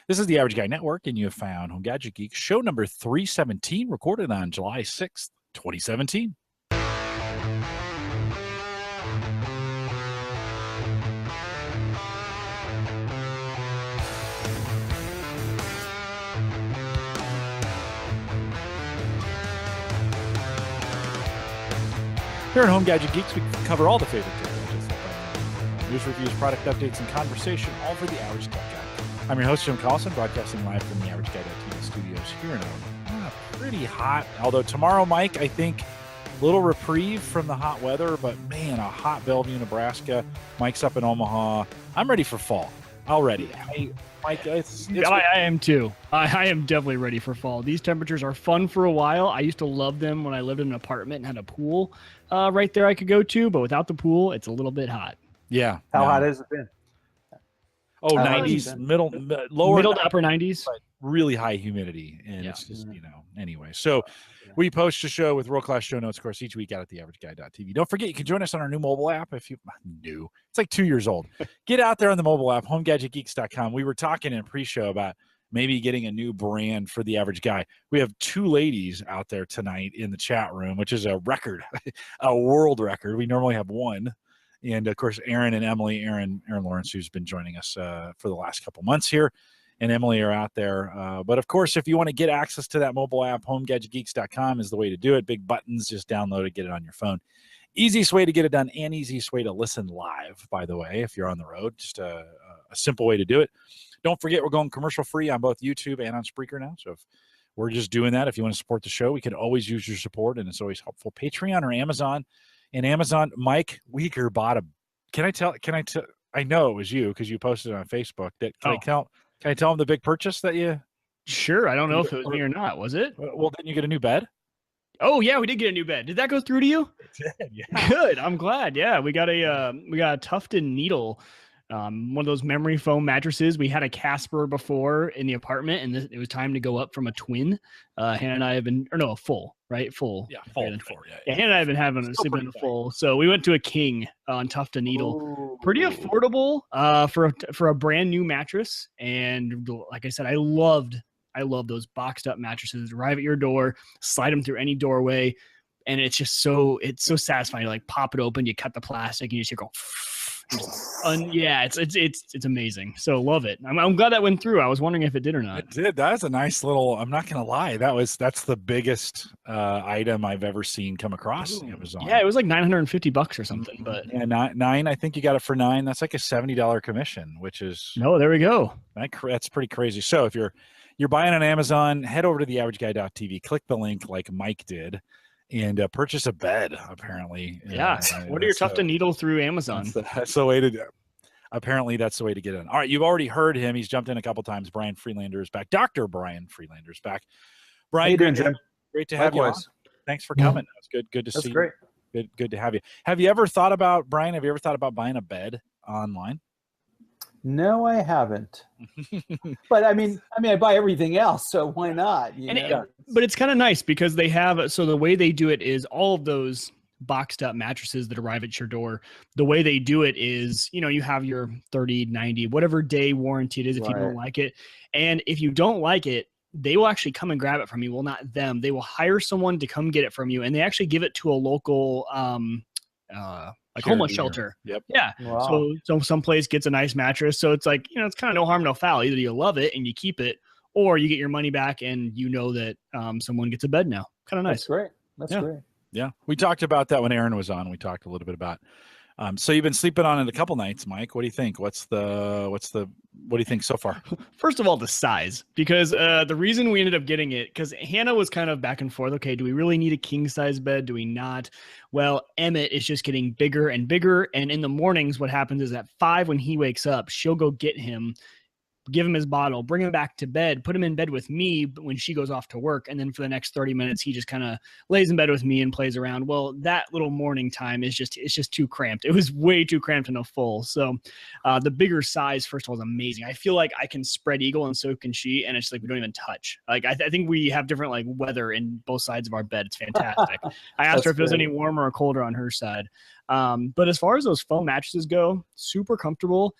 This is the Average Guy Network, and you have found Home Gadget Geeks, show number 317, recorded on July 6th, 2017. Here at Home Gadget Geeks, we cover all the favorite technologies, news, reviews, product updates, and conversation, all for the average tech guy. I'm your host, Jim Collison, broadcasting live from the Average Guy.TV studios here in Omaha. Pretty hot, although tomorrow, Mike, I think a little reprieve from the hot weather, but man, a hot Bellevue, Nebraska. Mike's up in Omaha. I'm ready for fall. Already. Mike, I am too. I am definitely ready for fall. These temperatures are fun for a while. I used to love them when I lived in an apartment and had a pool right there I could go to, but without the pool, it's a little bit hot. Yeah. How hot has it been? Oh, 90s, lower middle to upper 90s. But really high humidity. And it's just, anyway. So we post a show with world-class show notes, of course, each week out at theaverageguy.tv. Don't forget, you can join us on our new mobile app if you new. It's like 2 years old. Get out there on the mobile app, homegadgetgeeks.com. We were talking in pre-show about maybe getting a new brand for the average guy. We have two ladies out there tonight in the chat room, which is a record, a world record. We normally have one. And, of course, Aaron and Emily, Aaron Lawrence, who's been joining us for the last couple months here, and Emily are out there. But, of course, if you want to get access to that mobile app, homegadgetgeeks.com is the way to do it. Big buttons, just download it, get it on your phone. Easiest way to get it done and easiest way to listen live, by the way, if you're on the road. Just a simple way to do it. Don't forget, we're going commercial-free on both YouTube and on Spreaker now. So if we're just doing that, if you want to support the show, we could always use your support, and it's always helpful. Patreon or Amazon. And Amazon, Mike Wieger bought a. I know it was you because you posted it on Facebook. Can I tell him the big purchase that you? Sure. I don't know if it was me or not. Was it? Well, didn't you get a new bed? Oh yeah, we did get a new bed. Did that go through to you? It did. Yeah. Good. I'm glad. Yeah, we got a Tufted Needle. One of those memory foam mattresses. We had a Casper before in the apartment, and it was time to go up from a twin. Hannah and I have been, a full, right? Full. Yeah, full. Yeah, Hannah and I have been sleeping in a full. So we went to a king on Tufted Needle. Ooh. Pretty affordable for a brand new mattress. And like I said, I love those boxed up mattresses. Arrive at your door, slide them through any doorway, and it's just so satisfying. You like pop it open, you cut the plastic, and you just go. It's amazing. So love it. I'm glad that went through. I was wondering if it did or not. It did. That's a nice little. I'm not gonna lie. That's the biggest item I've ever seen come across Amazon. Yeah, it was like $950 or something. But yeah, nine. I think you got it for $9. That's like a $70 commission, which is there we go. That's pretty crazy. So if you're buying on Amazon, head over to theaverageguy.tv, click the link like Mike did, and purchase a bed, apparently. Yeah. Order your Tufted Needle through Amazon. That's the way to do it. Apparently, that's the way to get in. All right, you've already heard him. He's jumped in a couple times. Brian Friedlander is back. Dr. Brian Friedlander is back. Brian, how you doing, Jim? Great to have you on. Thanks for coming. It's good to see you. Good to have you. Have you ever thought about, Brian, buying a bed online? No, I haven't. But I mean, I buy everything else, so why not? But it's kind of nice because they have, so the way they do it is all of those boxed up mattresses that arrive at your door. The way they do it is, you have your 30, 90, whatever day warranty it is if you don't like it. And if you don't like it, they will actually come and grab it from you. Well, not them. They will hire someone to come get it from you. And they actually give it to a local, homeless shelter. Yep. Yeah. Wow. So some place gets a nice mattress. So it's like, it's kind of no harm, no foul. Either you love it and you keep it, or you get your money back and that someone gets a bed now. Kind of nice. That's great. That's great. Yeah. We talked about that when Aaron was on. We talked a little bit about, so you've been sleeping on it a couple nights, Mike. What do you think? What do you think so far? First of all, the size, because the reason we ended up getting it, because Hannah was kind of back and forth. Okay, do we really need a king size bed? Do we not? Well, Emmett is just getting bigger and bigger. And in the mornings, what happens is at 5 when he wakes up, she'll go get him, give him his bottle, bring him back to bed, put him in bed with me when she goes off to work. And then for the next 30 minutes, he just kind of lays in bed with me and plays around. Well, that little morning time it's just too cramped. It was way too cramped in a full. So the bigger size, first of all, is amazing. I feel like I can spread eagle and so can she. And it's like, we don't even touch. Like, I think we have different like weather in both sides of our bed. It's fantastic. I asked her if it was any warmer or colder on her side. But as far as those foam mattresses go, super comfortable.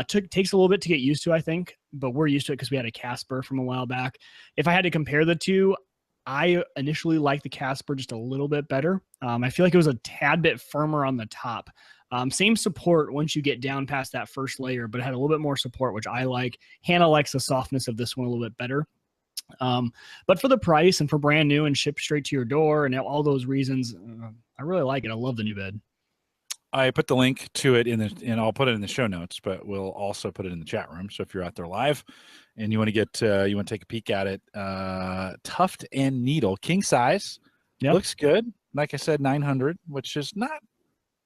Takes a little bit to get used to, I think, but we're used to it because we had a Casper from a while back. If I had to compare the two, I initially liked the Casper just a little bit better. I feel like it was a tad bit firmer on the top. Same support once you get down past that first layer, but it had a little bit more support, which I like. Hannah likes the softness of this one a little bit better. But for the price and for brand new and shipped straight to your door and all those reasons, I really like it. I love the new bed. I put the link to it and I'll put it in the show notes, but we'll also put it in the chat room. So if you're out there live and you want to take a peek at it, Tuft and Needle, king size, looks good. Like I said, 900, which is not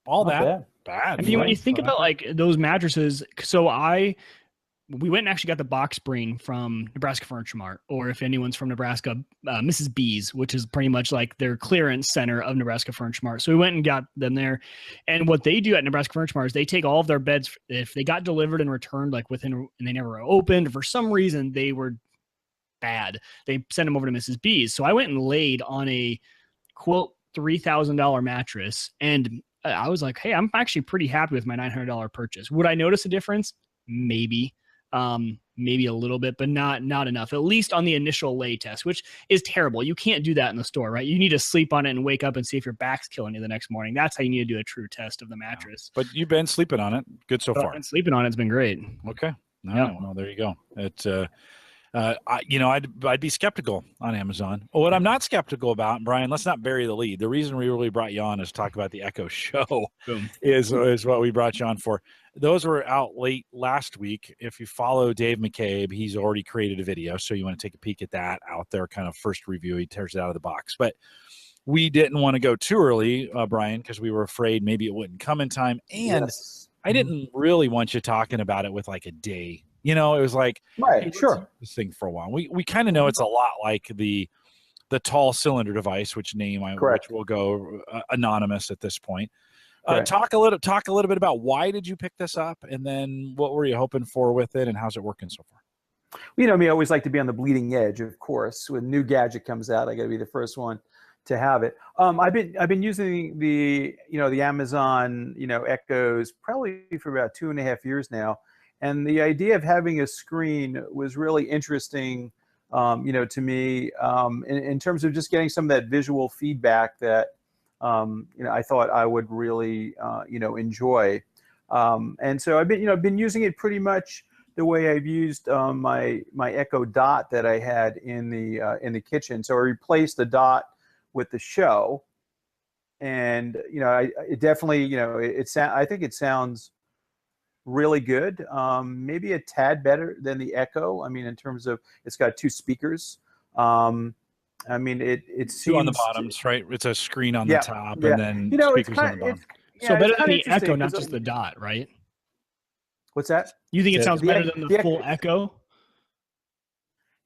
all that bad. I mean, when you think about like those mattresses, so we went and actually got the box spring from Nebraska Furniture Mart, or if anyone's from Nebraska, Mrs. B's, which is pretty much like their clearance center of Nebraska Furniture Mart. So we went and got them there. And what they do at Nebraska Furniture Mart is they take all of their beds, if they got delivered and returned like and they never opened, for some reason they were bad, they send them over to Mrs. B's. So I went and laid on a quote $3,000 mattress, and I was like, hey, I'm actually pretty happy with my $900 purchase. Would I notice a difference? Maybe a little bit, but not enough, at least on the initial lay test, which is terrible. You can't do that in the store, right? You need to sleep on it and wake up and see if your back's killing you the next morning. That's how you need to do a true test of the mattress. But you've been sleeping on it. Good so far. I've been sleeping on it. It's been great. Okay. Well, there you go. It's, I'd be skeptical on Amazon. What I'm not skeptical about, Brian, let's not bury the lead. The reason we really brought you on is to talk about the Echo Show. is what we brought you on for. Those were out late last week. If you follow Dave McCabe, he's already created a video, so you want to take a peek at that out there, kind of first review. He tears it out of the box. But we didn't want to go too early, Brian, because we were afraid maybe it wouldn't come in time. And I didn't really want you talking about it with like a day. You know, it was like, right, hey, sure, this thing for a while. We kind of know it's a lot like the tall cylinder device, which will go anonymous at this point. Talk a little bit about why did you pick this up, and then what were you hoping for with it, and how's it working so far? You know me, I always like to be on the bleeding edge. Of course, when a new gadget comes out, I got to be the first one to have it. I've been using the Amazon Echoes probably for about 2.5 years now. And the idea of having a screen was really interesting, to me, in terms of just getting some of that visual feedback that, I thought I would really, enjoy. And so I've been using it pretty much the way I've used my Echo Dot that I had in the kitchen. So I replaced the Dot with the Show, and it definitely, I think it sounds really good, maybe a tad better than the Echo. I mean, in terms of it's got 2 speakers. I mean, it seems 2 on the bottoms, right? It's a screen on the top, and then speakers on the bottom. So better than the Echo, not just the Dot, right? What's that? You think it sounds better than the full Echo?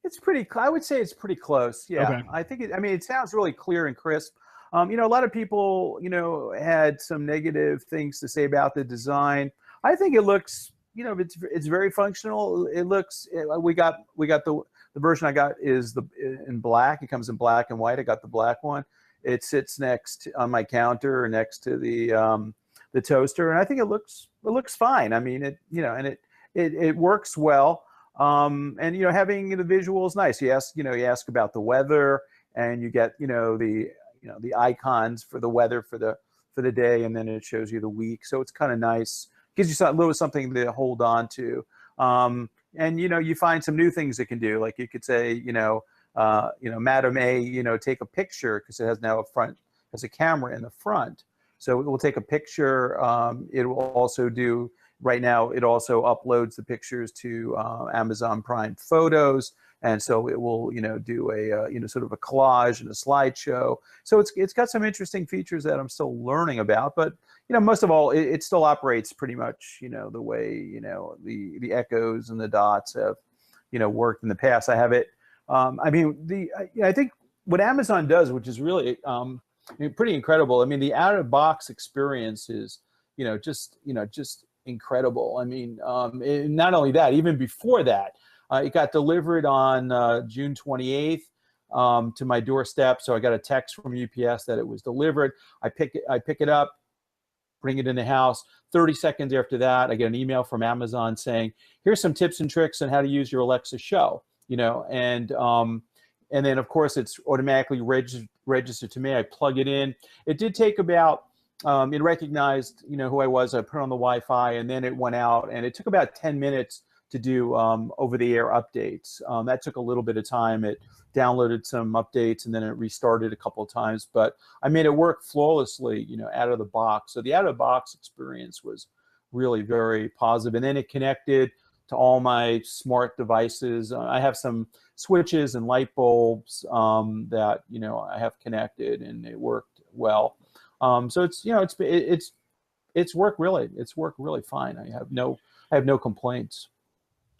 It's pretty. I would say it's pretty close. Yeah, okay. I think it sounds really clear and crisp. A lot of people, had some negative things to say about the design. I think it looks, it's very functional. It looks. We got the version I got is in black. It comes in black and white. I got the black one. It sits next on my counter or next to the toaster, and I think it looks fine. I mean, it works well. And having the visuals nice. You ask about the weather, and you get the icons for the weather for the day, and then it shows you the week. So it's kind of nice. Gives you a little something to hold on to. And you find some new things it can do. Like you could say, Madam A, take a picture, because it has a camera in the front. So it will take a picture. It will also do. Right now, it also uploads the pictures to Amazon Prime Photos, and so it will, do a, sort of a collage and a slideshow. So it's got some interesting features that I'm still learning about. But most of all, it still operates pretty much, the way the Echoes and the Dots have, worked in the past. I have it. I think what Amazon does, which is really pretty incredible. I mean, the out-of-box experience is, just incredible. I mean, not only that, even before that, it got delivered on June 28th to my doorstep. So I got a text from UPS that it was delivered. I pick it up. bring it in the house. 30 seconds after that, I get an email from Amazon saying, here's some tips and tricks on how to use your Alexa Show, and then of course it's automatically registered to me. I plug it in. It did take about, it recognized, who I was. I put on the Wi-Fi, and then it went out, and it took about 10 minutes to do over-the-air updates. That took a little bit of time. It downloaded some updates, and then it restarted a couple of times. But I made it work flawlessly, out of the box. So the out-of-the-box experience was really very positive. And then it connected to all my smart devices. I have some switches and light bulbs that I have connected, and it worked well. So it's worked really fine. I have no complaints.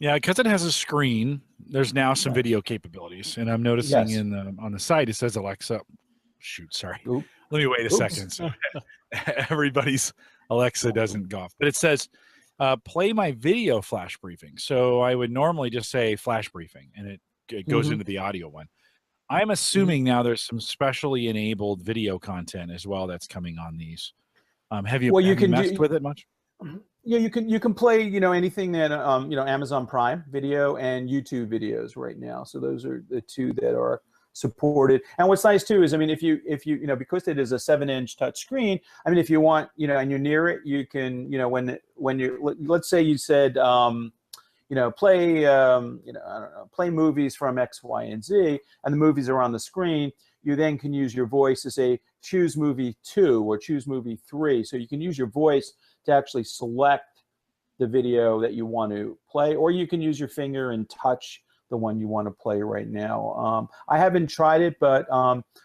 Yeah, because it has a screen. There's now some video capabilities, and I'm noticing on the site it says Alexa. Shoot, sorry. Oop. Let me wait a second. So everybody's Alexa doesn't go off, but it says play my video flash briefing. So I would normally just say flash briefing, and it goes into the audio one. I'm assuming now there's some specially enabled video content as well that's coming on these. Have you messed with it much? Yeah, you can play anything that Amazon Prime Video and YouTube videos right now. So those are the two that are supported. And what's nice too is, if you because it is a 7-inch touch screen, if you want, and you're near it, you can, when you, let's say you said play I don't know, play movies from X, Y, and Z, and the movies are on the screen. You then can use your voice to say choose movie 2 or choose movie 3. So you can use your voice to actually select the video that you want to play, or you can use your finger and touch the one you want to play right now. I haven't tried it, but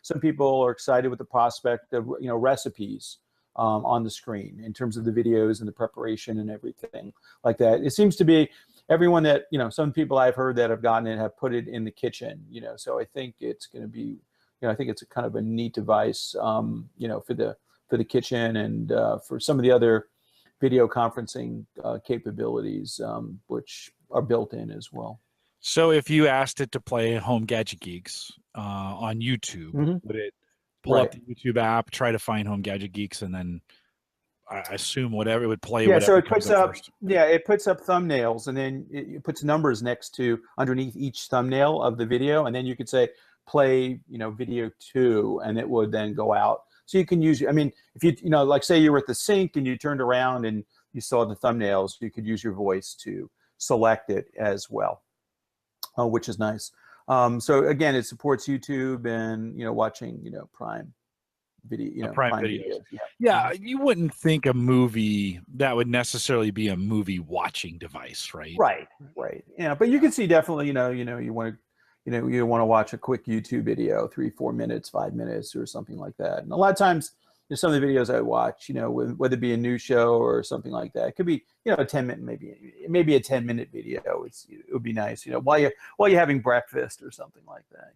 some people are excited with the prospect of recipes on the screen in terms of the videos and the preparation and everything like that. It seems to be everyone that some people I've heard that have gotten it have put it in the kitchen. So I think it's going to be, I think it's a kind of a neat device, for the kitchen and for some of the other video conferencing capabilities, which are built in as well. So if you asked it to play Home Gadget Geeks on YouTube, would it pull up the YouTube app, try to find Home Gadget Geeks, and then I assume whatever it would play? Yeah, so it puts up it puts up thumbnails, and then it puts numbers underneath each thumbnail of the video, and then you could say play video 2, and it would then go out. So you can use, if you like say you were at the sink and you turned around and you saw the thumbnails, you could use your voice to select it as well, which is nice. So again, it supports YouTube and watching Prime video, Prime videos. Yeah, you wouldn't think a movie that would necessarily be a movie watching device, right? Right. Yeah, but you can see definitely, you want to. You want to watch a quick YouTube video, 3-4 minutes, 5 minutes, or something like that. And a lot of times, some of the videos I watch, whether it be a new show or something like that, it could be, a 10-minute, maybe a 10-minute video. It would be nice, while you're having breakfast or something like that.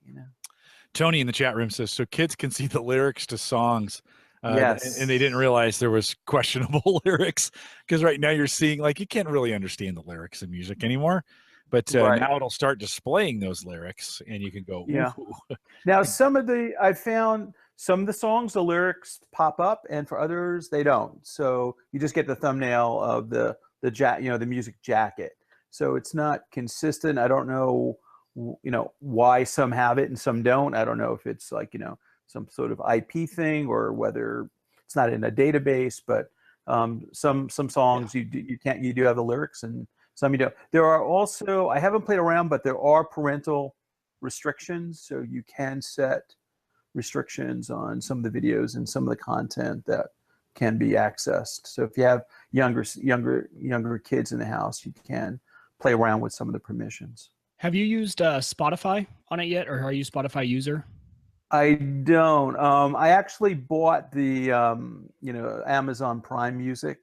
Tony in the chat room says, so kids can see the lyrics to songs. Yes. And they didn't realize there was questionable lyrics, because right now you're seeing, you can't really understand the lyrics in music anymore. But now it'll start displaying those lyrics, and you can go, ooh. Yeah. Now, I found some of the songs, the lyrics pop up, and for others, they don't. So you just get the thumbnail of the music jacket. So it's not consistent. I don't know, why some have it and some don't. I don't know if it's some sort of IP thing or whether it's not in a database. But some songs you do have the lyrics, and some you don't. There are also, I haven't played around, but there are parental restrictions. So you can set restrictions on some of the videos and some of the content that can be accessed. So if you have younger kids in the house, you can play around with some of the permissions. Have you used Spotify on it yet, or are you a Spotify user? I don't. I actually bought the Amazon Prime Music.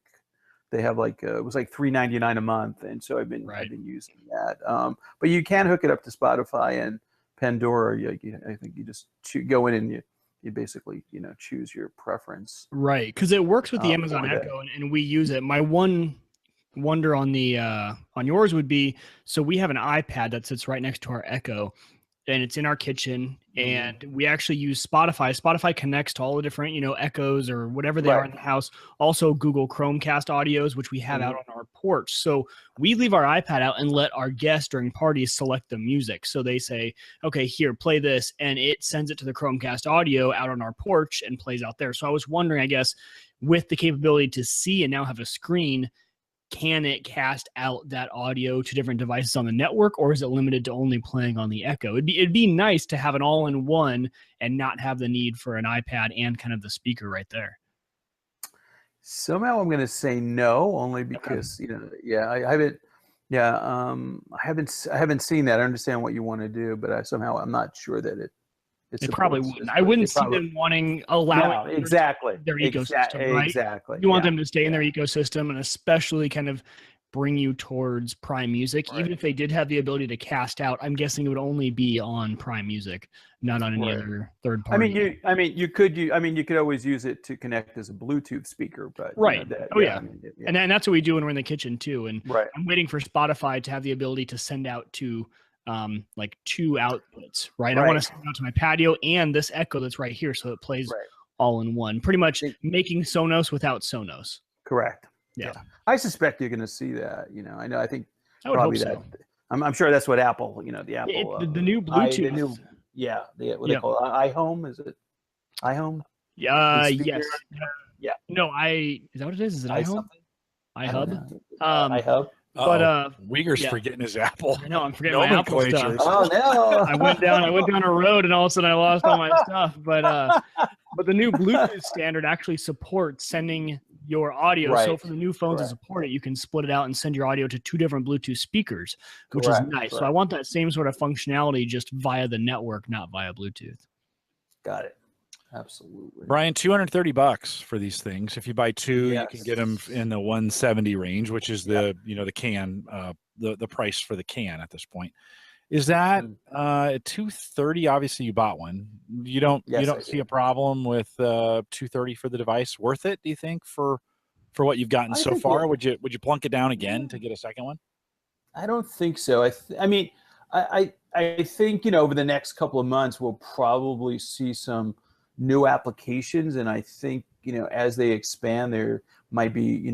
They have it was $3.99 a month, and so I've been using that. But you can hook it up to Spotify and Pandora. I think you just go in and you basically choose your preference. Right, because it works with the Amazon Echo, and we use it. My one wonder on the on yours would be, so we have an iPad that sits right next to our Echo. and it's in our kitchen, and we actually use Spotify. Spotify connects to all the different, Echoes or whatever they are in the house. Also Google Chromecast audios, which we have out on our porch. So we leave our iPad out and let our guests during parties select the music. So they say, okay, here, play this. And it sends it to the Chromecast audio out on our porch and plays out there. So I was wondering, I guess, with the capability to see and now have a screen, can it cast out that audio to different devices on the network, or is it limited to only playing on the Echo? It'd be nice to have an all-in-one and not have the need for an iPad and kind of the speaker right there. Somehow I'm going to say no, only because I haven't seen that. I understand what you want to do, but I'm not sure that it probably wouldn't. I wouldn't see them allowing their ecosystem, right? Exactly. You want them to stay in their ecosystem, and especially kind of bring you towards Prime Music. Even if they did have the ability to cast out, I'm guessing it would only be on Prime Music, not on any other third party. You could always use it to connect as a Bluetooth speaker, but and that's what we do when we're in the kitchen too. And I'm waiting for Spotify to have the ability to send out to like 2 outputs, right? I want to send it out to my patio and this Echo that's right here, so it plays all in one. Pretty much making Sonos without Sonos. Correct. Yeah. I suspect you're going to see that. I think I would hope so. I'm sure that's what Apple. The Apple. The new Bluetooth. What they call it, iHome. Is it iHome? Yes. Yeah. No, is that what it is? Is it iHome? iHub. iHub. But Wieger's forgetting his Apple. I know, I'm forgetting my Apple stuff. Oh no! I went down a road, and all of a sudden I lost all my stuff. But the new Bluetooth standard actually supports sending your audio. So for the new phones to support it, you can split it out and send your audio to 2 different Bluetooth speakers, which is nice. So I want that same sort of functionality just via the network, not via Bluetooth. Got it. Absolutely. Brian, $230 for these things. If you buy 2, you can get them in the 170 range, which is the the can, the price for the can at this point. Is that $230? Obviously, you bought one. You don't see a problem with $230 for the device. Worth it? Do you think for what you've gotten so far? Would you plunk it down again to get a second one? I don't think so. I think over the next couple of months we'll probably see some new applications, and I think as they expand, there might be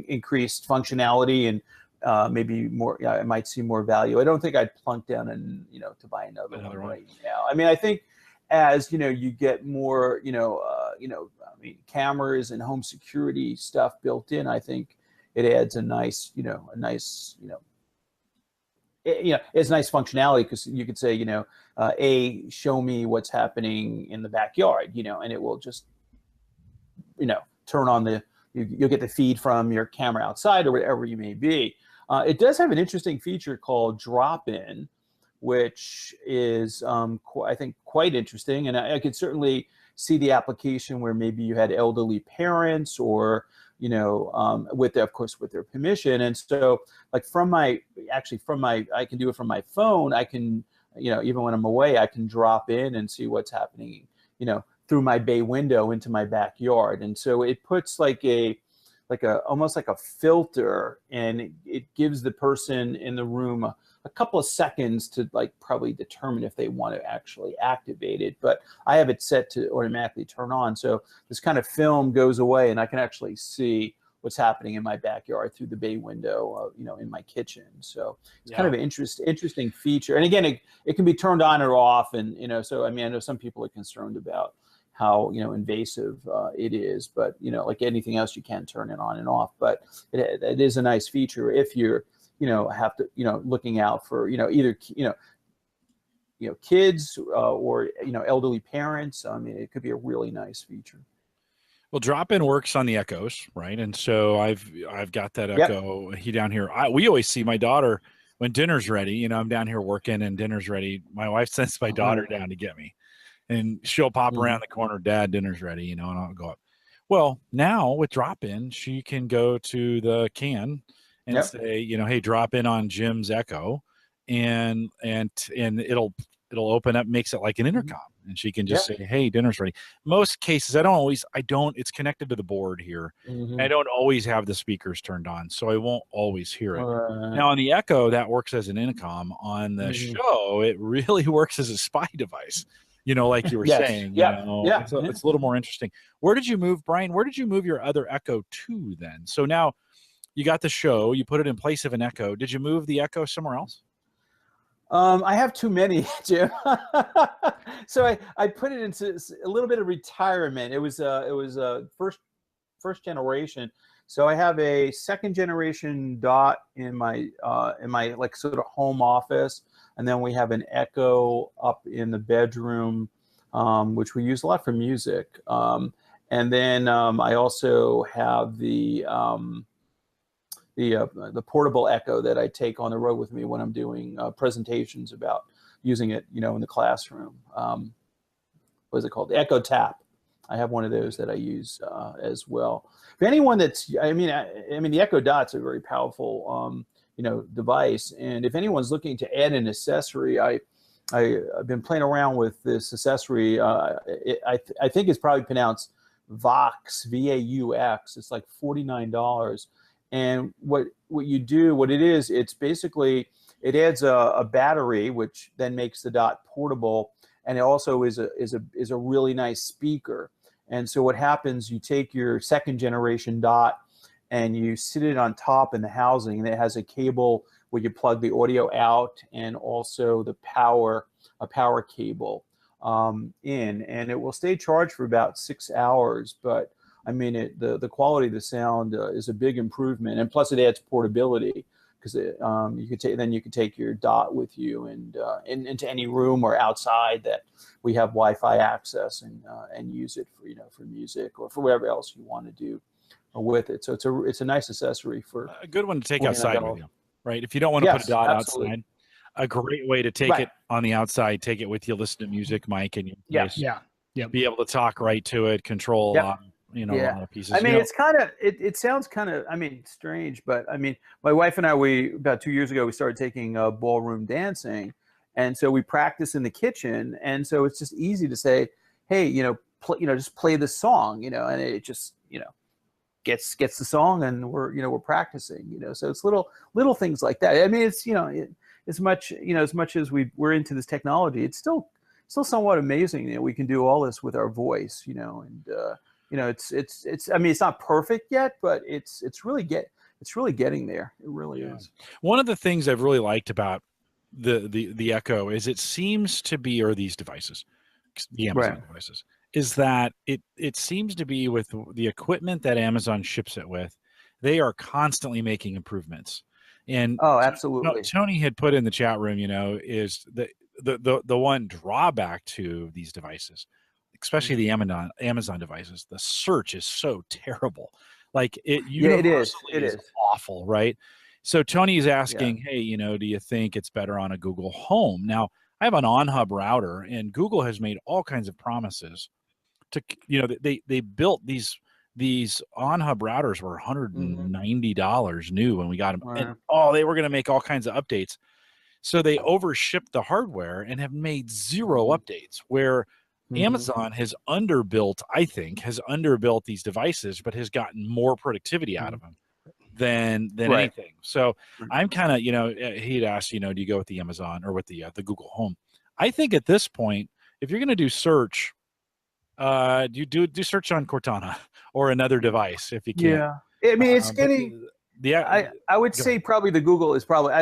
increased functionality and maybe more. I might see more value. I don't think I'd plunk down and to buy another one right now. I think as you get more cameras and home security stuff built in, I think it adds a nice it's nice functionality, because you could say, show me what's happening in the backyard, and it will just, turn on you'll get the feed from your camera outside or whatever you may be. It does have an interesting feature called drop-in, which is, I think, quite interesting. And I could certainly see the application where maybe you had elderly parents or, with their permission. And so like I can do it from my phone. I can, even when I'm away, I can drop in and see what's happening, through my bay window into my backyard. And so it puts almost like a filter, and it gives the person in the room a couple of seconds to probably determine if they want to actually activate it. But I have it set to automatically turn on, so this kind of film goes away, and I can actually see what's happening in my backyard through the bay window, in my kitchen. So it's kind of an interesting feature. And again, it can be turned on or off, and so I know some people are concerned about how invasive it is, but like anything else, you can turn it on and off. But it is a nice feature if you're have to looking out for either kids or elderly parents. It could be a really nice feature. Well, drop-in works on the Echoes, right? And so I've got that Echo down here. We always see my daughter when dinner's ready. I'm down here working and dinner's ready. My wife sends my daughter down to get me, and she'll pop around the corner. Dad, dinner's ready, and I'll go up. Well, now with drop-in, she can go to the can and say, hey, drop in on Jim's Echo, and it'll it'll open up, makes it like an intercom, and she can just say, "Hey, dinner's ready." Most cases, I don't. It's connected to the board here. I don't always have the speakers turned on, so I won't always hear it. Now on the Echo, that works as an intercom. On the show, it really works as a spy device. Like you were saying. It's a little more interesting. Where did you move, Brian? Where did you move your other Echo to then? So now you got the show, you put it in place of an Echo. Did you move the Echo somewhere else? I have too many, Jim. So I put it into a little bit of retirement. It was first generation. So I have a second generation Dot in my like sort of home office, and then we have an Echo up in the bedroom, which we use a lot for music. And then I also have the portable Echo that I take on the road with me when I'm doing presentations about using it, in the classroom. What is it called? The Echo Tap. I have one of those that I use as well. If anyone I mean, the Echo Dot's a very powerful, device. And if anyone's looking to add an accessory, I've been playing around with this accessory. I think it's probably pronounced Vox, VAUX. It's like $49. And what it is, it's basically, it adds a battery, which then makes the Dot portable, and it also is a really nice speaker. And so what happens, you take your second generation Dot and you sit it on top in the housing, and it has a cable where you plug the audio out and also a power cable in, and it will stay charged for about 6 hours. But I mean, the quality of the sound is a big improvement, and plus it adds portability, because you can take your Dot with you and into any room or outside that we have Wi-Fi access, and use it for music or for whatever else you want to do with it. So it's a nice accessory for a good one to take outside with you, right? If you don't want to put a Dot outside, a great way to take it on the outside, take it with you, listen to music, mic, and be able to talk right to it, control a lot of pieces. I mean, it's kind of, it sounds kind of, I mean, strange, but I mean, my wife and I, about 2 years ago, we started taking ballroom dancing. And so we practice in the kitchen. And so it's just easy to say, hey, just play this song, and it just, gets the song, and we're practicing, so it's little things like that. I mean, it's, as much as we're into this technology, it's still somewhat amazing that we can do all this with our voice, and it's I mean, it's not perfect yet, but it's really getting there. It really is. One of the things I've really liked about the Echo is it seems to be, or these devices, the Amazon devices, is that it seems to be, with the equipment that Amazon ships it with, they are constantly making improvements. And absolutely. Tony had put in the chat room, is the one drawback to these devices, especially the Amazon devices, the search is so terrible. Like it is awful, right? So Tony is asking, hey, do you think it's better on a Google Home? Now, I have an on-hub router, and Google has made all kinds of promises to, they built these on-hub routers were $190 new when we got them. And they were going to make all kinds of updates. So they overshipped the hardware and have made zero updates, where Amazon has underbuilt these devices, but has gotten more productivity out of them than anything. So I'm kind of, he'd asked, do you go with the Amazon or with the Google Home? I think at this point, if you're going to do search, do search on Cortana or another device if you can. Yeah, I mean, it's getting. I would say probably the Google is probably.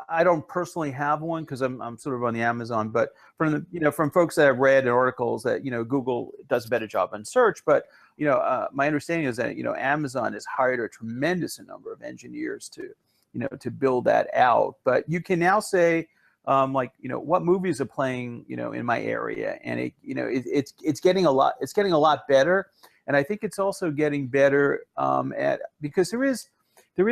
I don't personally have one because I'm sort of on the Amazon, but from folks that I've read in articles that Google does a better job on search, but my understanding is that Amazon has hired a tremendous number of engineers to build that out. But you can now say what movies are playing in my area, and it's getting a lot better, and I think it's also getting better because there is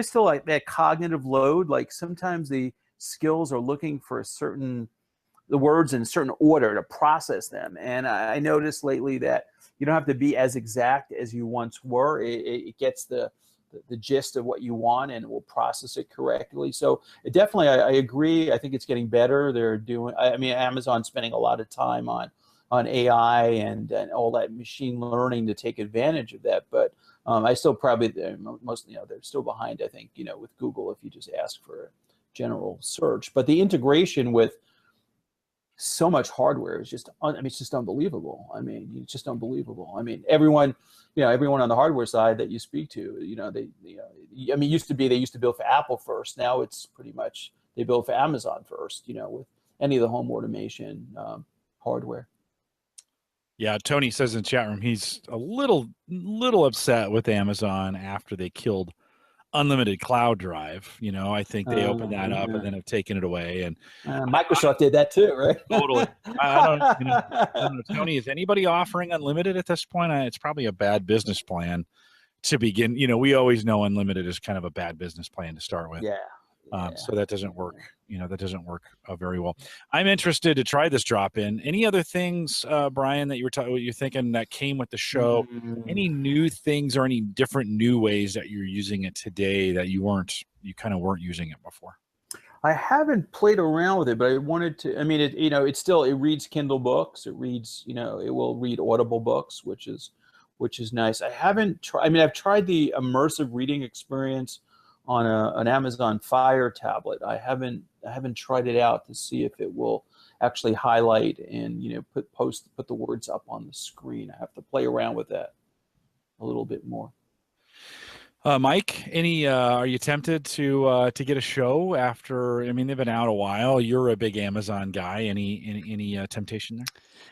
still like that cognitive load. Like sometimes the skills are looking for the words in a certain order to process them. And I noticed lately that you don't have to be as exact as you once were. It gets the the gist of what you want, and it will process it correctly. So it definitely, I agree. I think it's getting better. They're doing, I mean, Amazon's spending a lot of time on AI and all that machine learning to take advantage of that. But I still probably, most, they're still behind, I think, with Google, if you just ask for a general search. But the integration with so much hardware is just, it's just unbelievable. I mean, it's just unbelievable. I mean, everyone on the hardware side that you speak to, they used to build for Apple first. Now it's pretty much they build for Amazon first, with any of the home automation hardware. Yeah, Tony says in the chat room he's a little upset with Amazon after they killed unlimited cloud drive. I think they opened that up and then have taken it away. And Microsoft did that too, right? Totally. I don't know, Tony, is anybody offering unlimited at this point? It's probably a bad business plan to begin. We always know unlimited is kind of a bad business plan to start with. Yeah. So that doesn't work. That doesn't work very well. I'm interested to try this drop-in. Any other things, Brian, that you're thinking that came with the show? Any new things or any different new ways that you're using it today that you kind of weren't using it before? I haven't played around with it, but I wanted to. I mean, it reads Kindle books. It reads, it will read Audible books, which is nice. I haven't tried. I mean, I've tried the immersive reading experience on an Amazon Fire tablet. I haven't tried it out to see if it will actually highlight and put the words up on the screen. I have to play around with that a little bit more. Mike, are you tempted to get a show after? I mean, they've been out a while. You're a big Amazon guy. Any temptation there?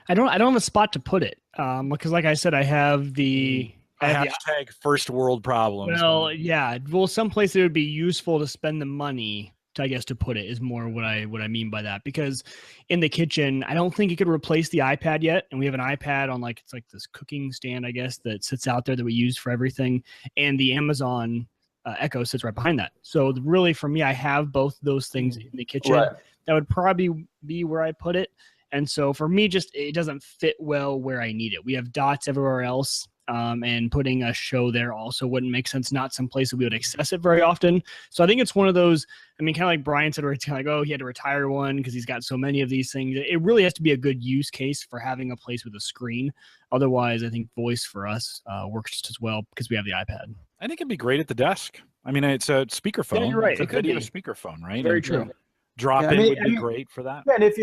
I don't have a spot to put it because, like I said, I have the. Hashtag first world problems. Well, yeah. Well, someplace it would be useful to spend the money to put it is more what I mean by that. Because in the kitchen, I don't think it could replace the iPad yet. And we have an iPad on it's like this cooking stand, I guess, that sits out there that we use for everything. And the Amazon Echo sits right behind that. So really, for me, I have both those things in the kitchen. Right. That would probably be where I put it. And so for me, it doesn't fit well where I need it. We have dots everywhere else. And putting a show there also wouldn't make sense. Not some place that we would access it very often. So I think it's one of those, I mean, kind of like Brian said, where it's kind of like, oh, he had to retire one because he's got so many of these things. It really has to be a good use case for having a place with a screen. Otherwise, I think voice for us works just as well because we have the iPad. I think it'd be great at the desk. I mean, it's a speakerphone. Yeah, you're right. It's a video speakerphone, right? Very true. Drop-in would be great for that. Yeah, and if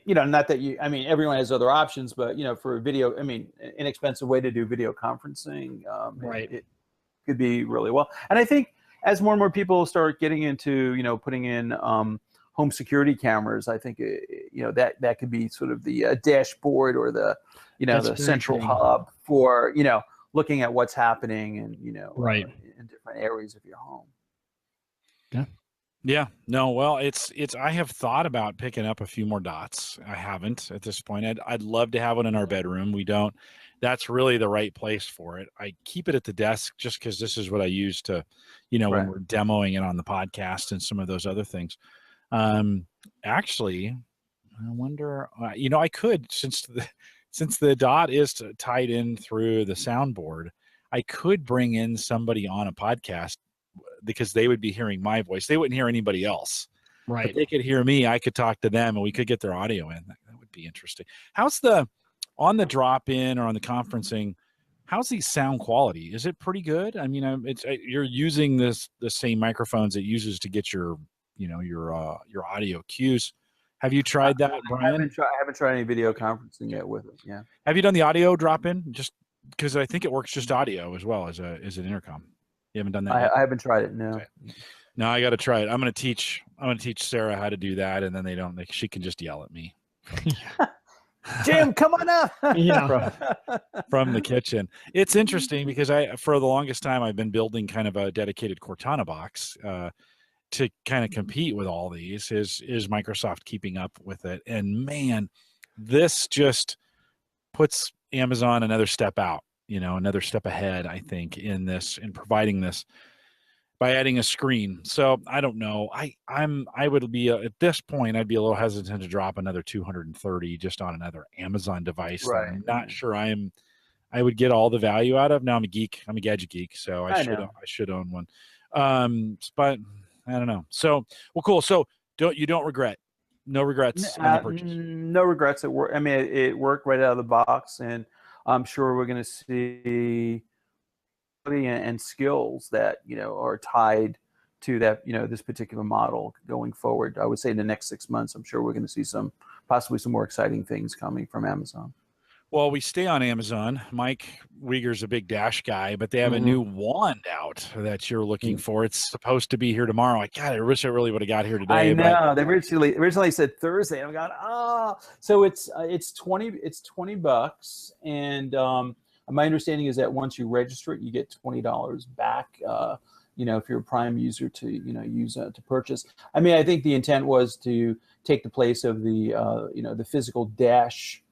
not that everyone has other options, but for a video, inexpensive way to do video conferencing, right? It could be really well. And I think as more and more people start getting into putting in home security cameras, I think that could be sort of the dashboard or the the central hub for looking at what's happening and right in different areas of your home. Yeah. Yeah, no, well, it's I have thought about picking up a few more dots. I haven't at this point. I'd love to have one in our bedroom. We don't. That's really the right place for it. I keep it at the desk just because this is what I use to, when we're demoing it on the podcast and some of those other things. Actually, I wonder, I could, since the dot is tied in through the soundboard, I could bring in somebody on a podcast because they would be hearing my voice. They wouldn't hear anybody else. Right. But they could hear me. I could talk to them and we could get their audio in. That would be interesting. How's on the drop-in or on the conferencing, how's the sound quality? Is it pretty good? I mean, you're using the same microphones it uses to get your audio cues. Have you tried that, Brian? I haven't tried any video conferencing yet with it. Yeah. Have you done the audio drop-in? Just because I think it works just audio as well as an intercom. You haven't done that yet? I haven't tried it. No. Okay. No, I got to try it. I'm going to teach Sarah how to do that, and then she can just yell at me. Jim, come on up. Yeah. From the kitchen. It's interesting because for the longest time I've been building kind of a dedicated Cortana box to kind of compete with all these. Is Microsoft keeping up with it? And man, this just puts Amazon another step out. Another step ahead, I think, in providing this by adding a screen. So I don't know. I would be at this point, I'd be a little hesitant to drop another $230 just on another Amazon device. Right. I'm not sure I'm I would get all the value out of. Now I'm a geek. I'm a gadget geek, so I should own one. But I don't know. So, well, cool. So you don't regret. No regrets on the purchase. No regrets. It worked. I mean, it worked right out of the box, and I'm sure we're going to see and skills that are tied to that this particular model going forward. I would say in the next 6 months, I'm sure we're going to see possibly some more exciting things coming from Amazon. Well, we stay on Amazon. Mike Wieger's a big Dash guy, but they have a new wand out that you're looking for. It's supposed to be here tomorrow. I wish I really would have got here today. I know. They originally said Thursday. And I'm going, so it's $20, and my understanding is that once you register it, you get $20 back. If you're a Prime user to use to purchase. I mean, I think the intent was to take the place of the the physical Dash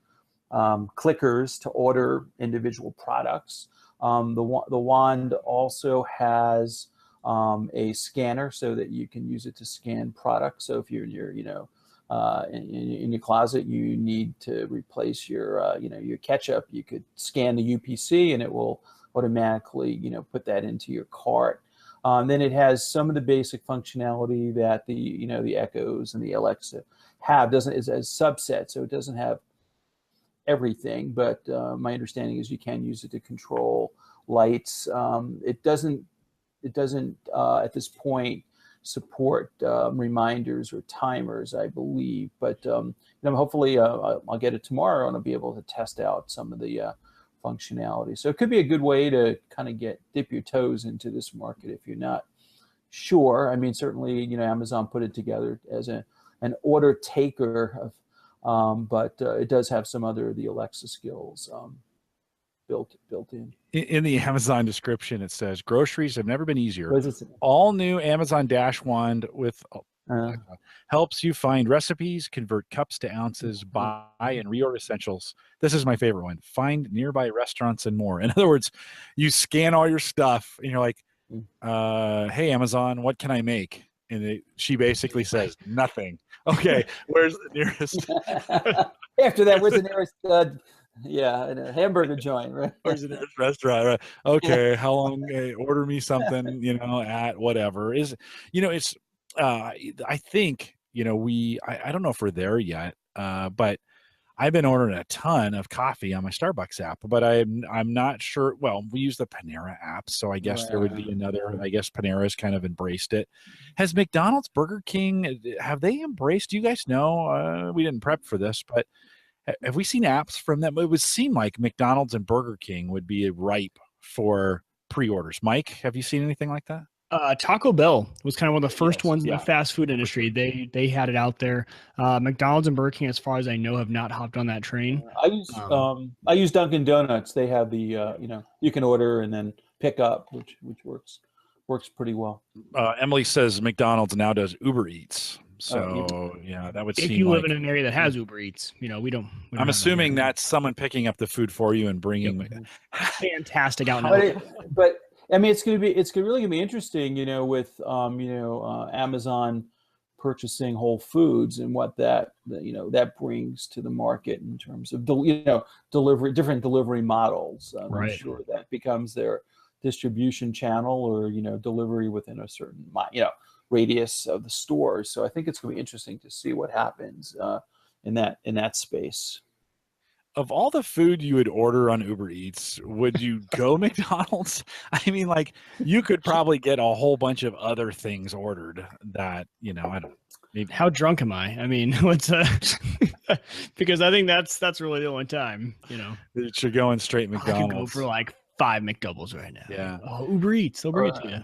clickers to order individual products. The wand also has a scanner so that you can use it to scan products. So if you're in your in your closet, you need to replace your your ketchup, you could scan the UPC and it will automatically put that into your cart. Then it has some of the basic functionality that the the Echoes and the Alexa have. It's a subset, so it doesn't have everything, but my understanding is you can use it to control lights. It doesn't at this point support reminders or timers, I believe, but hopefully I'll get it tomorrow and I'll be able to test out some of the functionality. So it could be a good way to kind of dip your toes into this market if you're not sure. I mean, certainly Amazon put it together as an order taker of but it does have some the Alexa skills built in. In the Amazon description, it says groceries have never been easier. All new Amazon Dash wand with helps you find recipes, convert cups to ounces, buy and reorder essentials. This is my favorite one. Find nearby restaurants and more. In other words, you scan all your stuff and you're like, hey, Amazon, what can I make? And she basically says nothing. Okay, where's the nearest? After that, where's the nearest? A hamburger joint, right? Where's the nearest restaurant? Right? Okay, how long? Order me something. At whatever is. It's. I think I don't know if we're there yet, but I've been ordering a ton of coffee on my Starbucks app, but I'm not sure. Well, we use the Panera app, so I guess there would be another. I guess Panera's kind of embraced it. Has McDonald's, Burger King, have they embraced? Do you guys know? We didn't prep for this, but have we seen apps from them? It would seem like McDonald's and Burger King would be ripe for pre-orders. Mike, have you seen anything like that? Taco Bell was kind of one of the first ones in the fast food industry. They had it out there. McDonald's and Burger King, as far as I know, have not hopped on that train. I use Dunkin' Donuts. They have the you can order and then pick up, which works pretty well. Emily says McDonald's now does Uber Eats. So that would seem. If you live in an area that has Uber Eats, we don't. I'm assuming that's someone picking up the food for you and bringing. Fantastic out now. But I mean, it's really gonna be interesting, with Amazon purchasing Whole Foods and what that brings to the market in terms of different delivery models. Right. I'm sure that becomes their distribution channel or delivery within a certain radius of the stores. So I think it's going to be interesting to see what happens in that space. Of all the food you would order on Uber Eats, would you go McDonald's? I mean, you could probably get a whole bunch of other things ordered that, I don't maybe. How drunk am I? I mean, what's because I think that's really the only time, That you're going straight McDonald's. I could go for 5 McDoubles right now. Yeah. Oh, Uber Eats. Yeah.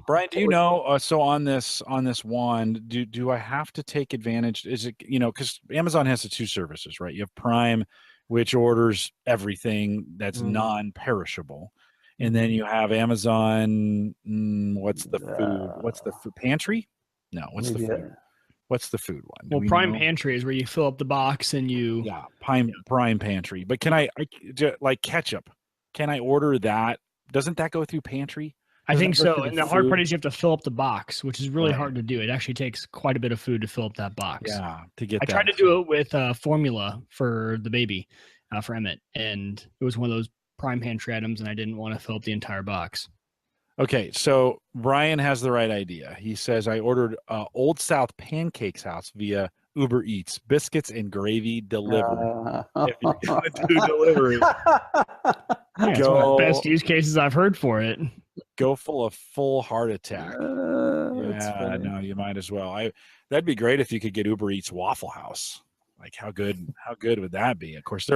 Brian, do you know? So on this wand, do I have to take advantage? Is it because Amazon has the two services, right? You have Prime, which orders everything that's non-perishable, and then you have Amazon. What's the food? What's the food pantry? No, what's the food? What's the food one? Well, Prime Pantry is where you fill up the box and you. Yeah, Prime Pantry. But can I like ketchup? Can I order that? Doesn't that go through Pantry? I think so. And the hard part is you have to fill up the box, which is really hard to do. It actually takes quite a bit of food to fill up that box. Yeah, to get. I tried to do it with formula for the baby, for Emmett, and it was one of those prime pantry items, and I didn't want to fill up the entire box. Okay, so Brian has the right idea. He says, I ordered Old South Pancakes House via Uber Eats, biscuits and gravy delivery. If you're going to do delivery, it's one of the best use cases I've heard for it. Go full of full heart attack. Yeah, no, you might as well. That'd be great if you could get Uber Eats Waffle House. Like how good would that be? Of course,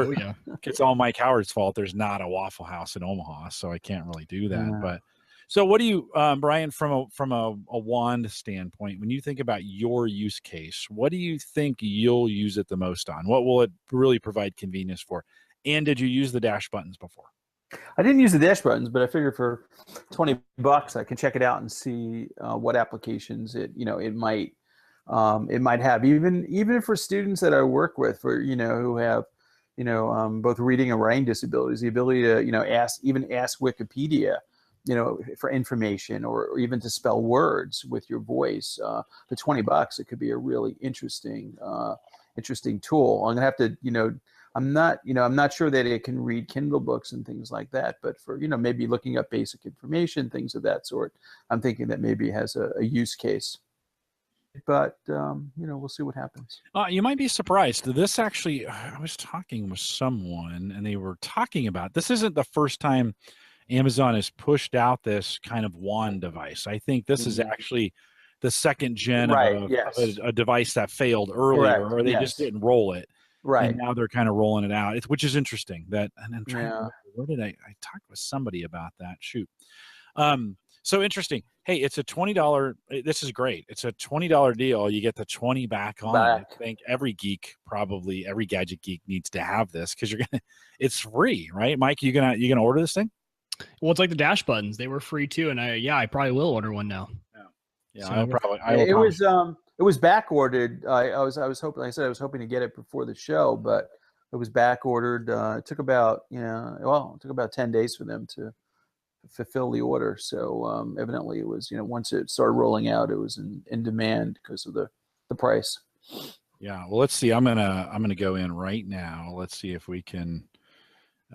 it's all Mike Howard's fault. There's not a Waffle House in Omaha, so I can't really do that. But so what do you, Brian, from a wand standpoint, when you think about your use case, what do you think you'll use it the most on? What will it really provide convenience for? And did you use the dash buttons before? I didn't use the dash buttons, but I figured for $20 I can check it out and see what applications it might have, even for students that I work with, for who have both reading and writing disabilities, the ability to ask Wikipedia for information, or even to spell words with your voice. For $20, it could be a really interesting tool. I'm gonna have to I'm not sure that it can read Kindle books and things like that, but for maybe looking up basic information, things of that sort, I'm thinking that maybe it has a use case. But we'll see what happens. You might be surprised. This actually, I was talking with someone, and they were talking about, this isn't the first time Amazon has pushed out this kind of wand device. I think this is actually the second gen of a device that failed earlier, or they just didn't roll it. Right. And now they're kind of rolling it out, which is interesting. And I'm trying to remember, where did I talked with somebody about that? Shoot. So interesting. Hey, it's a $20. This is great. It's a $20 deal. You get the 20 back on. I think every gadget geek needs to have this, because it's free, right? Mike, you gonna order this thing? Well, it's like the dash buttons. They were free too. And I probably will order one now. Yeah, so it was back ordered. I was hoping to get it before the show, but it was back ordered. It took about 10 days for them to fulfill the order. So evidently it was, once it started rolling out, it was in demand because of the price. Yeah. Well, let's see. I'm gonna go in right now. Let's see if we can.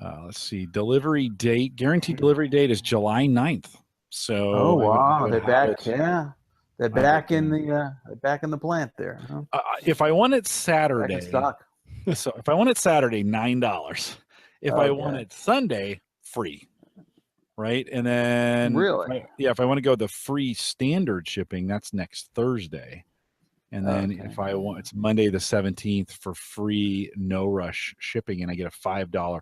Let's see. Delivery date, guaranteed delivery date is July 9th. So oh wow, they're back. Yeah. They're back in the plant there. Huh? If I want it Saturday, stock. So if I want it Saturday, $9. If I want it Sunday, free. Right, and then really, if I want to go the free standard shipping, that's next Thursday, and then if I want, it's Monday the 17th for free no rush shipping, and I get a $5.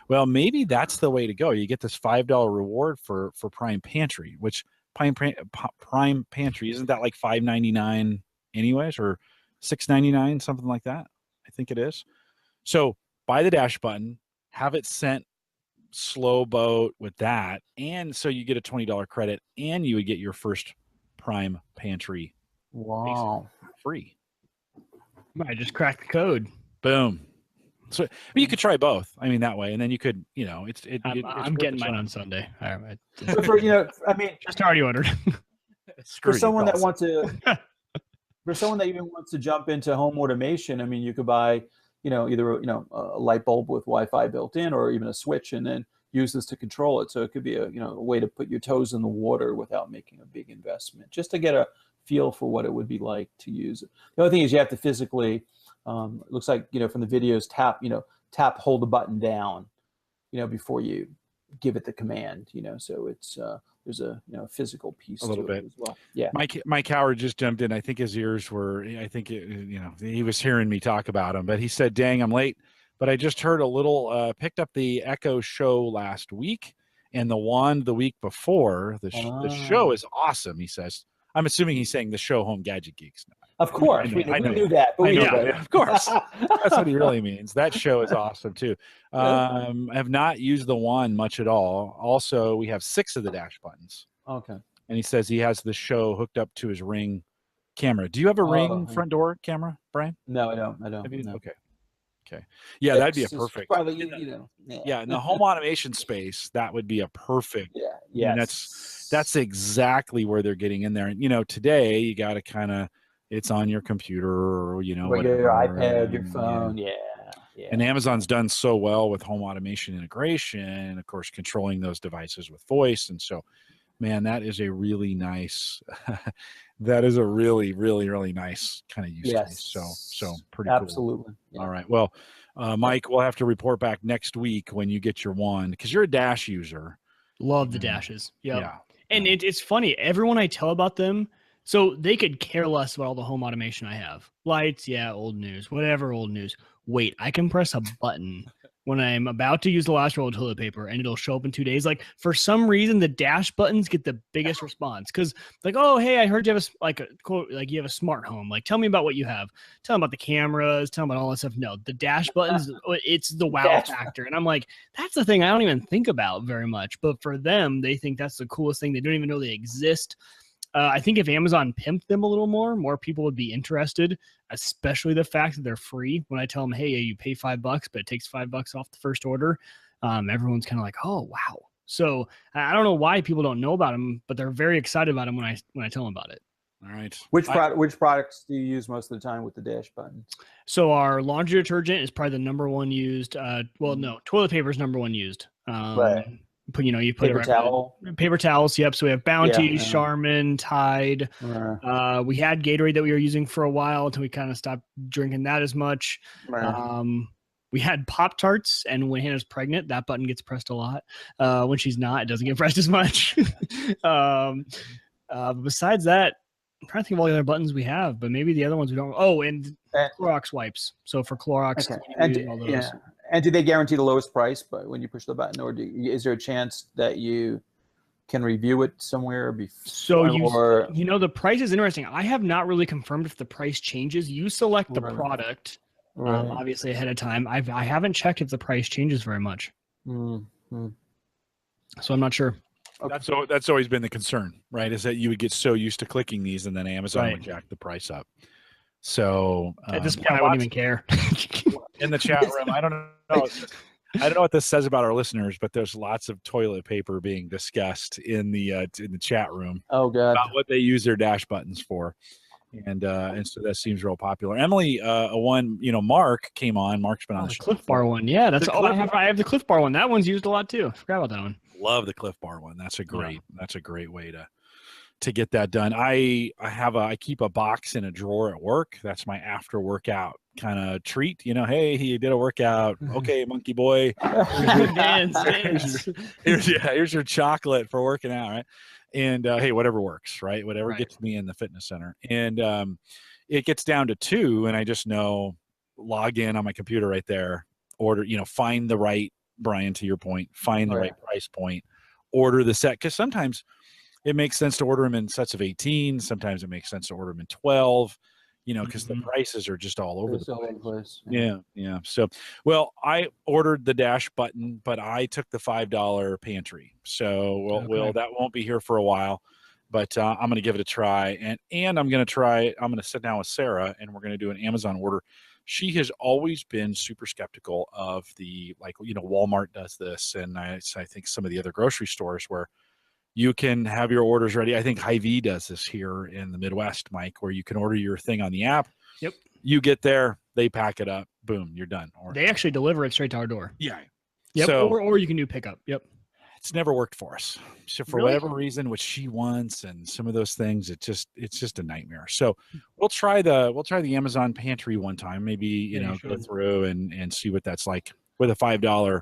Well, maybe that's the way to go. You get this $5 reward for Prime Pantry, which Prime Pantry, isn't that like $5.99 anyways, or $6.99, something like that? I think it is. So buy the dash button, have it sent slow boat with that, and so you get a $20 credit, and you would get your first Prime Pantry free. I just cracked the code. Boom. So you could try both. I mean, that way, and then you could, I'm getting mine on Sunday. All right. For just already ordered. For someone that wants to, for someone that even wants to jump into home automation, I mean, you could buy, either a light bulb with Wi-Fi built in, or even a switch, and then use this to control it. So it could be a way to put your toes in the water without making a big investment, just to get a feel for what it would be like to use it. The only thing is you have to physically. It looks like from the videos, tap, hold the button down, before you give it the command. So it's there's a physical piece a little to bit it as well. Yeah. Mike Howard just jumped in. I think his ears were. I think he was hearing me talk about him, but he said, "Dang, I'm late." But I just heard a little. Picked up the Echo show last week and the wand the week before. The show is awesome. He says. I'm assuming he's saying the show Home Gadget Geeks. Of course, we knew that. But of course, that's what he really means. That show is awesome too. I have not used the wand much at all. Also, we have 6 of the dash buttons. Okay. And he says he has the show hooked up to his Ring camera. Do you have a Ring front door camera, Brian? No, I don't. No. Okay. Yeah, that'd be a perfect. Probably, Yeah, in the home automation space, that would be a perfect. Yeah. And that's exactly where they're getting in there. And today you got to it's on your computer or whatever. Your iPad, your phone. And Amazon's done so well with home automation integration, and of course, controlling those devices with voice. And so, man, that is a really nice, that is a really, really, really nice kind of use case. So pretty cool. Absolutely. Yeah. All right. Well, Mike, we'll have to report back next week when you get your one, because you're a Dash user. Love the Dashes. Yep. Yeah. And it's funny. Everyone I tell about them, so they could care less about all the home automation I have. Lights, yeah, old news, whatever, old news. Wait, I can press a button when I'm about to use the last roll of toilet paper and it'll show up in 2 days. Like, for some reason, the Dash buttons get the biggest response, because like, oh, hey, I heard you have you have a smart home. Like, tell me about what you have. Tell them about the cameras. Tell them about all that stuff. No, the Dash buttons, it's the wow factor. And I'm like, that's the thing I don't even think about very much. But for them, they think that's the coolest thing. They don't even know they exist. I think if Amazon pimped them a little more people would be interested, especially the fact that they're free. When I tell them, hey, you pay $5, but it takes $5 off the first order, everyone's kind of like, oh, wow. So I don't know why people don't know about them, but they're very excited about them when I tell them about it. All right. Which products do you use most of the time with the Dash buttons? So our laundry detergent is probably the number one used. No, toilet paper is number one used. Right. But you put paper towel. Paper towels. Yep. So we have Bounty, Charmin, Tide. We had Gatorade that we were using for a while until we kind of stopped drinking that as much. We had Pop-Tarts, and when Hannah's pregnant, that button gets pressed a lot. When she's not, it doesn't get pressed as much. Besides that, I'm trying to think of all the other buttons we have, but maybe the other ones we don't. Oh, and Clorox wipes. So for Clorox, all those. And do they guarantee the lowest price? But when you push the button, or is there a chance that you can review it somewhere before? So the price is interesting. I have not really confirmed if the price changes. You select the product, obviously ahead of time. I haven't checked if the price changes very much. So I'm not sure. Okay. That's always been the concern, right? Is that you would get so used to clicking these, and then Amazon would jack the price up. So at this point, I wouldn't even care. In the chat room, I don't know. I don't know what this says about our listeners, but there's lots of toilet paper being discussed in the chat room. Oh, God. About what they use their Dash buttons for, and so that seems real popular. Emily, Mark came on. Mark's been on the show. Cliff Bar one, yeah, that's all I have. I have the Cliff Bar one. That one's used a lot too. I forgot about that one. Love the Cliff Bar one. That's a great way to get that done. I keep a box in a drawer at work. That's my after workout kind of treat. Hey, he did a workout. Okay, monkey boy. Here's your chocolate for working out, right? And hey, whatever works, right? Whatever gets me in the fitness center. And it gets down to 2, and I just know, log in on my computer right there, order, find the right, Brian, to your point, find the right price point, order the set. Because sometimes it makes sense to order them in sets of 18. Sometimes it makes sense to order them in 12, because the prices are just all over the place. Yeah. So, well, I ordered the Dash button, but I took the $5 pantry. So, that won't be here for a while, but I'm going to give it a try. And I'm going to sit down with Sarah, and we're going to do an Amazon order. She has always been super skeptical of Walmart does this. And I think some of the other grocery stores where you can have your orders ready. I think Hy-Vee does this here in the Midwest, Mike, where you can order your thing on the app. Yep. You get there, they pack it up, boom, you're done. They actually deliver it straight to our door. Yeah. Yep. So, or you can do pickup. Yep. It's never worked for us. So for whatever reason, which she wants and some of those things, it's just a nightmare. So we'll try the Amazon pantry one time, maybe, go through and see what that's like with a $5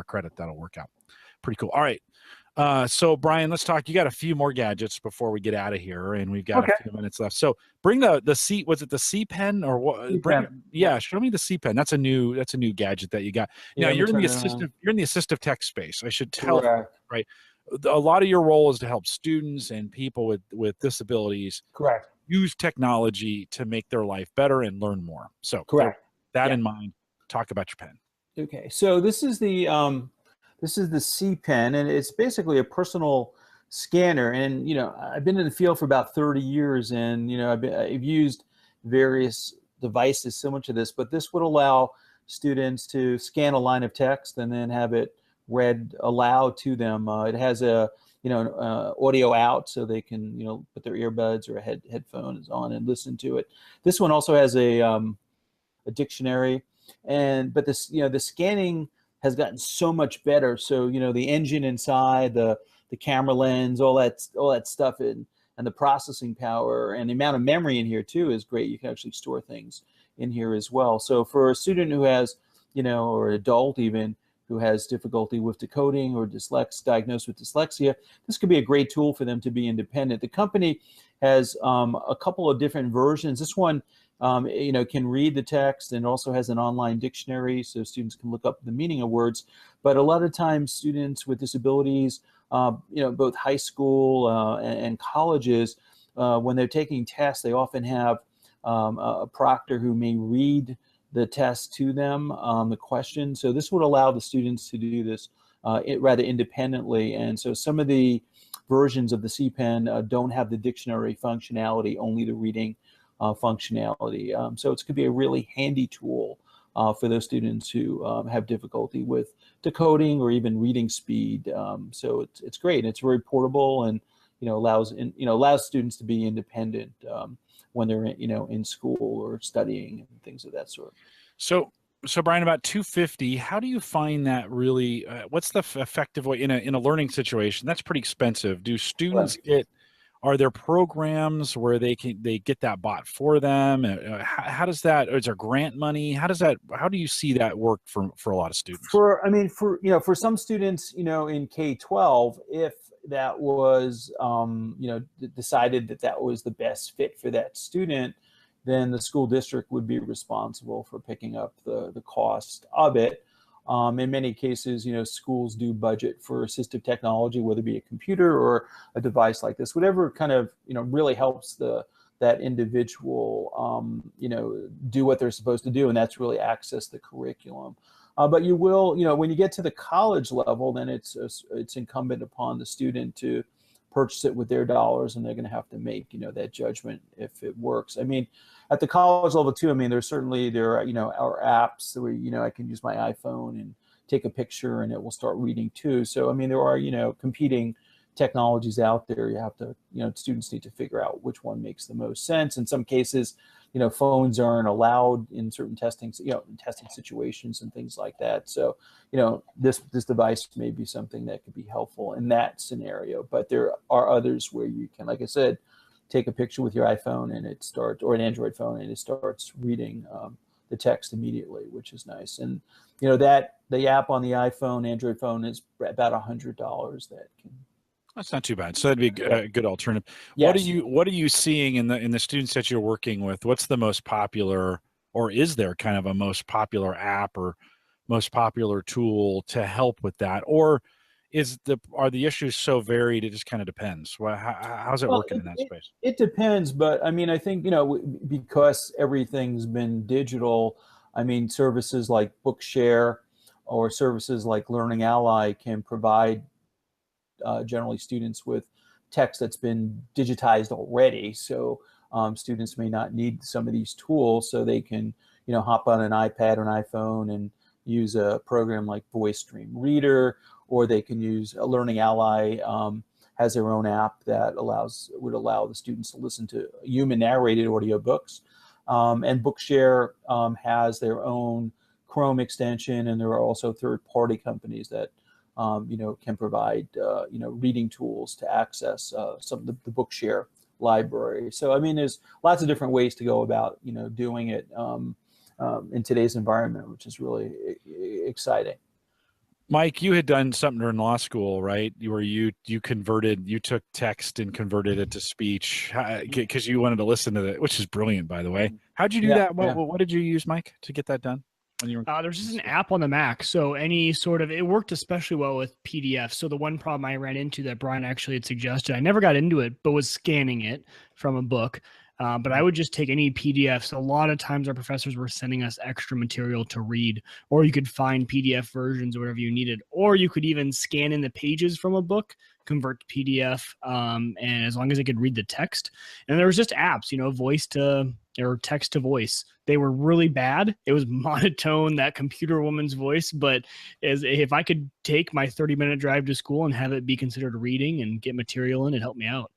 credit. That'll work out pretty cool. All right. So Brian, let's talk. You got a few more gadgets before we get out of here, and we've got a few minutes left. So bring the C. Was it the C Pen or what? Show me the C Pen. That's a new gadget that you got. Now you're in the assistive tech space. I should tell you, right? A lot of your role is to help students and people with disabilities. Correct. Use technology to make their life better and learn more. So that in mind, talk about your pen. Okay. So this is the C Pen, and it's basically a personal scanner. And I've been in the field for about 30 years, and I've used various devices similar to this, but this would allow students to scan a line of text and then have it read aloud to them. It has a audio out, so they can put their earbuds or headphones on and listen to it. This one also has a a dictionary. But this, the scanning has gotten so much better. So, the engine inside, the camera lens, all that stuff, and the processing power and the amount of memory in here too is great. You can actually store things in here as well. So for a student who has, or adult even, who has difficulty with decoding or diagnosed with dyslexia, this could be a great tool for them to be independent. The company has a couple of different versions. This one, can read the text and also has an online dictionary so students can look up the meaning of words. But a lot of times students with disabilities, both high school and colleges, when they're taking tests, they often have a proctor who may read the test to them, the question. So this would allow the students to do this rather independently. And so some of the versions of the CPEN don't have the dictionary functionality, only the reading functionality. So it could be a really handy tool for those students who have difficulty with decoding or even reading speed. So it's great. It's very portable, and allows students to be independent when they're in school or studying and things of that sort. So Brian, about $250. How do you find that really? What's the effective way in a learning situation? That's pretty expensive. Do students are there programs where they get that bought for them? How does that? Is there grant money? How do you see that work for a lot of students? For some students, in K-12, if that was decided that was the best fit for that student, then the school district would be responsible for picking up the cost of it. In many cases, schools do budget for assistive technology, whether it be a computer or a device like this, whatever kind of, really helps that individual, do what they're supposed to do, and that's really access the curriculum. But you will, when you get to the college level, then it's incumbent upon the student to purchase it with their dollars, and they're going to have to make, that judgment if it works. At the college level too, there are apps where, I can use my iPhone and take a picture and it will start reading too. So, there are, competing technologies out there. You have to, students need to figure out which one makes the most sense. In some cases, phones aren't allowed in certain testing situations and things like that. So, this device may be something that could be helpful in that scenario. But there are others where you can, like I said, take a picture with your iPhone and or an Android phone, and it starts reading the text immediately, which is nice. And that the app on the iPhone, Android phone is about $100 that can. That's not too bad. So that'd be a good alternative. Yes. What are you seeing in the students that you're working with? What's the most popular, or is there kind of a most popular app or most popular tool to help with that? Or are the issues so varied it just kind of depends? How's it working in that space? It depends, but I think because everything's been digital, services like Bookshare or services like Learning Ally can provide generally students with text that's been digitized already. So students may not need some of these tools, so they can hop on an iPad or an iPhone and use a program like Voice Stream Reader, or they can use a Learning Ally, has their own app that would allow the students to listen to human narrated audiobooks. And Bookshare has their own Chrome extension, and there are also third-party companies that can provide reading tools to access some of the Bookshare library. So there's lots of different ways to go about doing it in today's environment, which is really exciting. Mike, you had done something during law school, right? Where you took text and converted it to speech because you wanted to listen to it, which is brilliant, by the way. How'd you do that? What did you use, Mike, to get that done? When you were there's just an app on the Mac, so it worked especially well with PDF. So the one problem I ran into that Brian actually had suggested, I never got into it, but was scanning it from a book. But I would just take any PDFs. A lot of times our professors were sending us extra material to read, or you could find PDF versions or whatever you needed, or you could even scan in the pages from a book, convert to PDF, and as long as it could read the text. And there was just apps, voice to or text to voice. They were really bad. It was monotone, that computer woman's voice. But if I could take my 30-minute drive to school and have it be considered reading and get material in, it helped me out.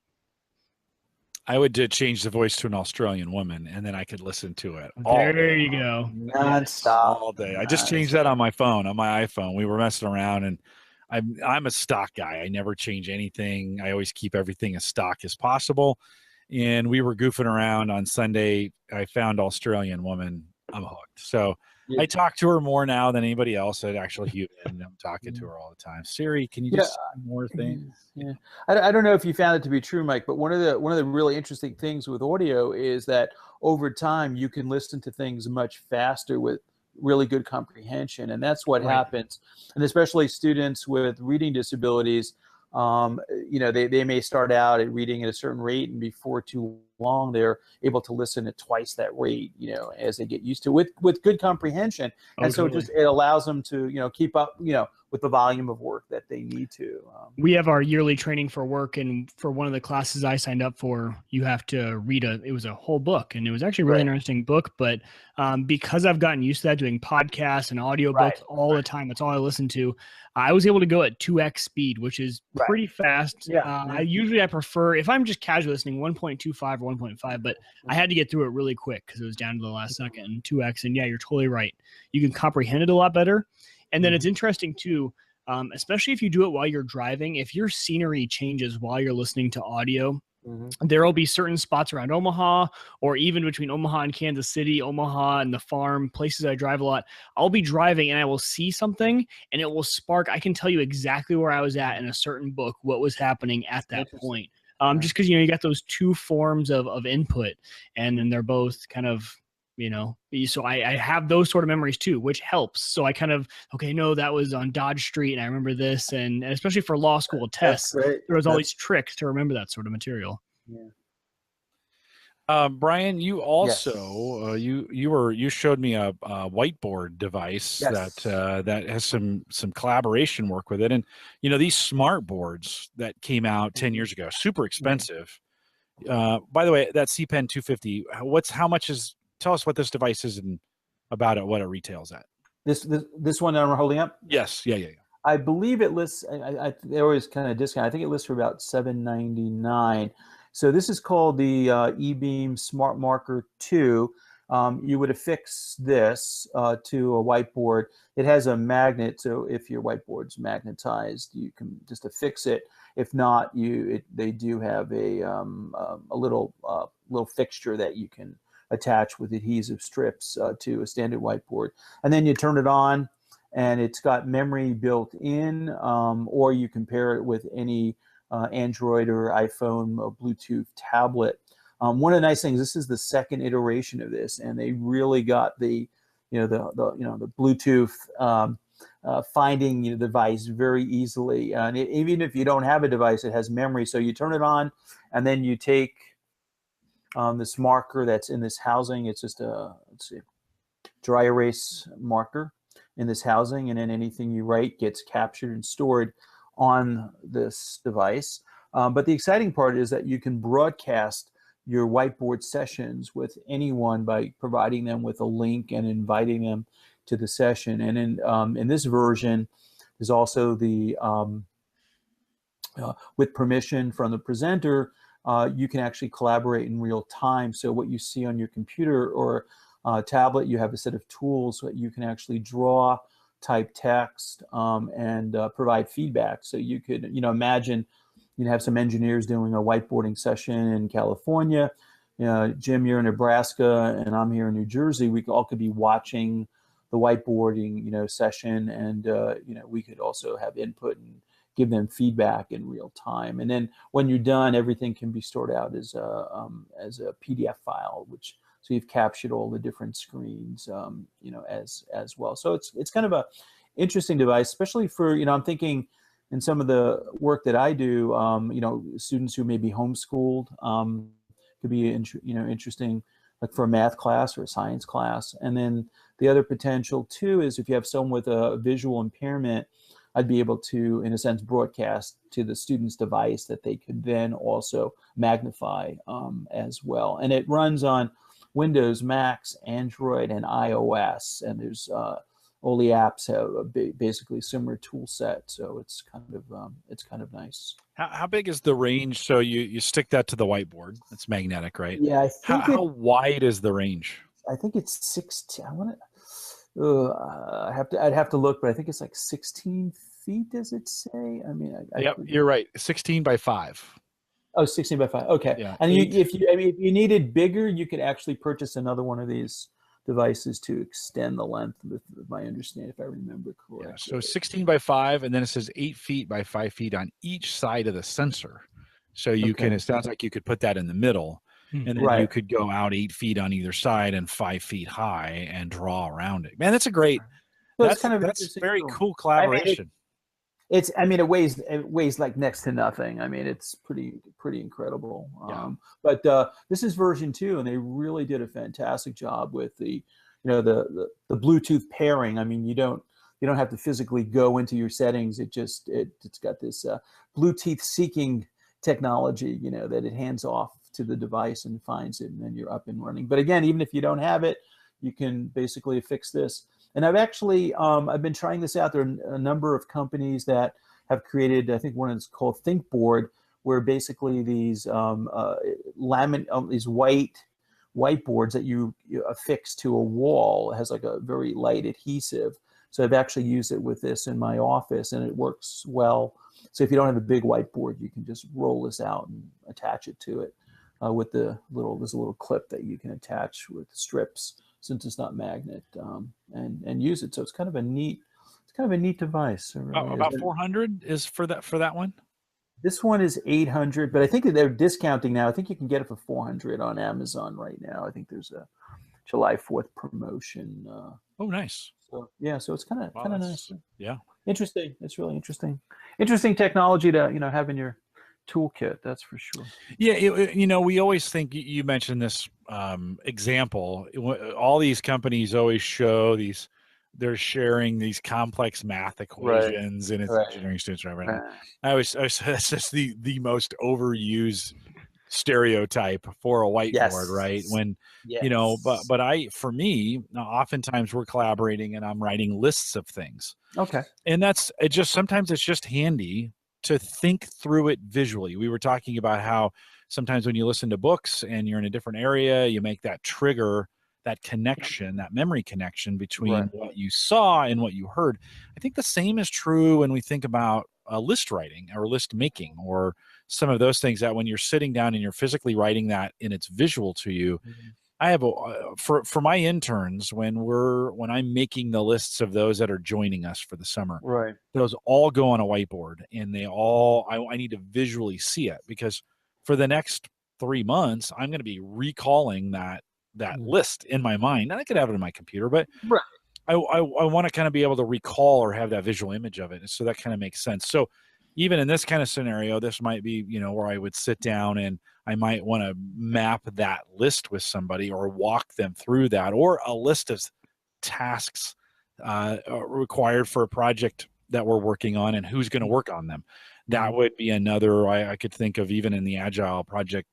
I would change the voice to an Australian woman, and then I could listen to it. There you go. Non-stop. All day. I just changed that on my phone, on my iPhone. We were messing around, and I'm a stock guy. I never change anything. I always keep everything as stock as possible. And we were goofing around on Sunday. I found Australian woman. I'm hooked. So I talk to her more now than anybody else. I'd actually human. I'm talking to her all the time. Siri, can you just say more things? Yeah. I don't know if you found it to be true, Mike, but one of the really interesting things with audio is that over time you can listen to things much faster with really good comprehension, and that's what happens. And especially students with reading disabilities, they may start out at reading at a certain rate, and before too long they're able to listen at twice that rate, as they get used to with good comprehension. And so it allows them to, keep up, with the volume of work that they need to. We have our yearly training for work, and for one of the classes I signed up for, you have to read it was a whole book, and it was actually a really interesting book. But because I've gotten used to that, doing podcasts and audiobooks all the time, that's all I listen to. I was able to go at 2x speed, which is pretty fast. I prefer, if I'm just casually listening, 1.25 or 1.5, but I had to get through it really quick because it was down to the last second, and 2x. And yeah, you're totally right. You can comprehend it a lot better. And then it's interesting too, especially if you do it while you're driving. If your scenery changes while you're listening to audio, there will be certain spots around Omaha, or even between Omaha and Kansas City, Omaha and the farm, places I drive a lot. I'll be driving and I will see something, and it will spark. I can tell you exactly where I was at in a certain book, what was happening at that point. Just because, you got those two forms of input, and then they're both kind of, so I have those sort of memories too, which helps. So I kind of, no, that was on Dodge Street, and I remember this, and especially for law school tests, there was all these tricks to remember that sort of material. Brian, you also you showed me a whiteboard device that has some collaboration work with it, and these smart boards that came out 10 years ago, super expensive. By the way, that C-Pen 250, how much is? Tell us what this device is and about it, what it retails at. This one that I'm holding up? Yes. Yeah. I believe it lists, they always kind of discount. I think it lists for about $7.99. So this is called the eBeam Smart Marker 2. You would affix this to a whiteboard. It has a magnet, so if your whiteboard's magnetized, you can just affix it. If not, they do have a little fixture that you can attach with adhesive strips to a standard whiteboard. And then you turn it on, and it's got memory built in, or you can pair it with any Android or iPhone or Bluetooth tablet. One of the nice things, this is the second iteration of this, and they really got the Bluetooth finding the device very easily. And even if you don't have a device, it has memory. So you turn it on, and then you take this marker that's in this housing. It's just a dry erase marker in this housing, and then anything you write gets captured and stored on this device. But the exciting part is that you can broadcast your whiteboard sessions with anyone by providing them with a link and inviting them to the session. And in this version, there's also the with permission from the presenter, you can actually collaborate in real time. So what you see on your computer or tablet, you have a set of tools that you can actually draw, type text, and provide feedback. So you could, imagine you have some engineers doing a whiteboarding session in California. Jim, you're in Nebraska, and I'm here in New Jersey. We all could be watching the whiteboarding, session, and we could also have input and give them feedback in real time. And then when you're done, everything can be stored out as a PDF file, so you've captured all the different screens, as well. So it's kind of a interesting device, especially for, I'm thinking in some of the work that I do, students who may be homeschooled, could be, interesting, like for a math class or a science class. And then the other potential too is if you have someone with a visual impairment, I'd be able to, in a sense, broadcast to the student's device that they could then also magnify as well. And it runs on Windows, Macs, Android, and iOS. And there's all the apps have a basically similar tool set, so it's kind of nice. How big is the range? So you stick that to the whiteboard. It's magnetic, right? Yeah, I think how wide is the range? I think it's 16. I want to. I'd have to look, but I think it's like 16 feet. Does it say? I mean, Yep, you're right. 16 by 5. Oh, 16 by 5. Okay. Yeah. And if you needed bigger, you could actually purchase another one of these devices to extend the length, with my understanding, if I remember correctly. Yeah, so 16 by 5, and then it says 8 feet by 5 feet on each side of the sensor. So you can, it sounds like you could put that in the middle, and then you could go out 8 feet on either side and 5 feet high and draw around it. Man, that's a great, that's very cool collaboration. I mean, it weighs like next to nothing. I mean, it's pretty incredible. But this is version 2, and they really did a fantastic job with the Bluetooth pairing. I mean, you don't have to physically go into your settings. It's got this Bluetooth seeking technology, that it hands off to the device and finds it, and then you're up and running. But again, even if you don't have it, you can basically fix this. And I've actually, I've been trying this out. There are a number of companies that have created, I think one is called ThinkBoard, where basically these these whiteboards that you affix to a wall. It has like a very light adhesive. So I've actually used it with this in my office, and it works well. So if you don't have a big whiteboard, you can just roll this out and attach it to it with there's a little clip that you can attach with strips, since it's not magnet, and use it. So it's kind of a neat device. Really about 400 is for that one. This one is 800, but I think they're discounting now. I think you can get it for 400 on Amazon right now. I think there's a July 4th promotion. Oh, nice. So yeah, so it's kind of nice. Yeah, interesting. It's really interesting. Interesting technology to have in your toolkit, that's for sure. Yeah, we always think, you mentioned this example, all these companies always show they're sharing these complex math equations, and it's engineering students, right? I always that's just the most overused stereotype for a whiteboard, right? When for me, oftentimes we're collaborating and I'm writing lists of things. Okay. And sometimes it's just handy to think through it visually. We were talking about how sometimes when you listen to books and you're in a different area, you make that trigger, that connection, that memory connection between what you saw and what you heard. I think the same is true when we think about list writing or list making, or some of those things, that when you're sitting down and you're physically writing that and it's visual to you. I have for my interns, when I'm making the lists of those that are joining us for the summer, those all go on a whiteboard, and I need to visually see it, because for the next 3 months, I'm going to be recalling that list in my mind. And I could have it in my computer, but I want to kind of be able to recall or have that visual image of it. So that kind of makes sense. So even in this kind of scenario, this might be, where I would sit down and I might want to map that list with somebody, or walk them through that, or a list of tasks required for a project that we're working on, and who's going to work on them. That would be another, I could think of, even in the agile project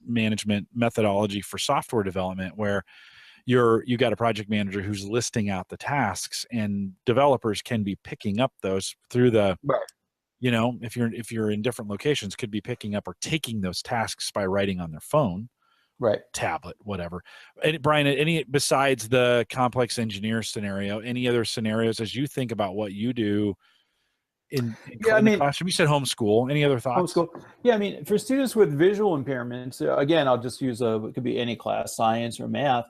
management methodology for software development, where you got a project manager who's listing out the tasks, and developers can be picking up those through the if you're in different locations, could be picking up or taking those tasks by writing on their phone, tablet, whatever. And Brian, besides the complex engineer scenario, any other scenarios as you think about what you do in the classroom? You said homeschool. Any other thoughts? Homeschool. Yeah, I mean, for students with visual impairments, again, I'll just use it could be any class, science or math.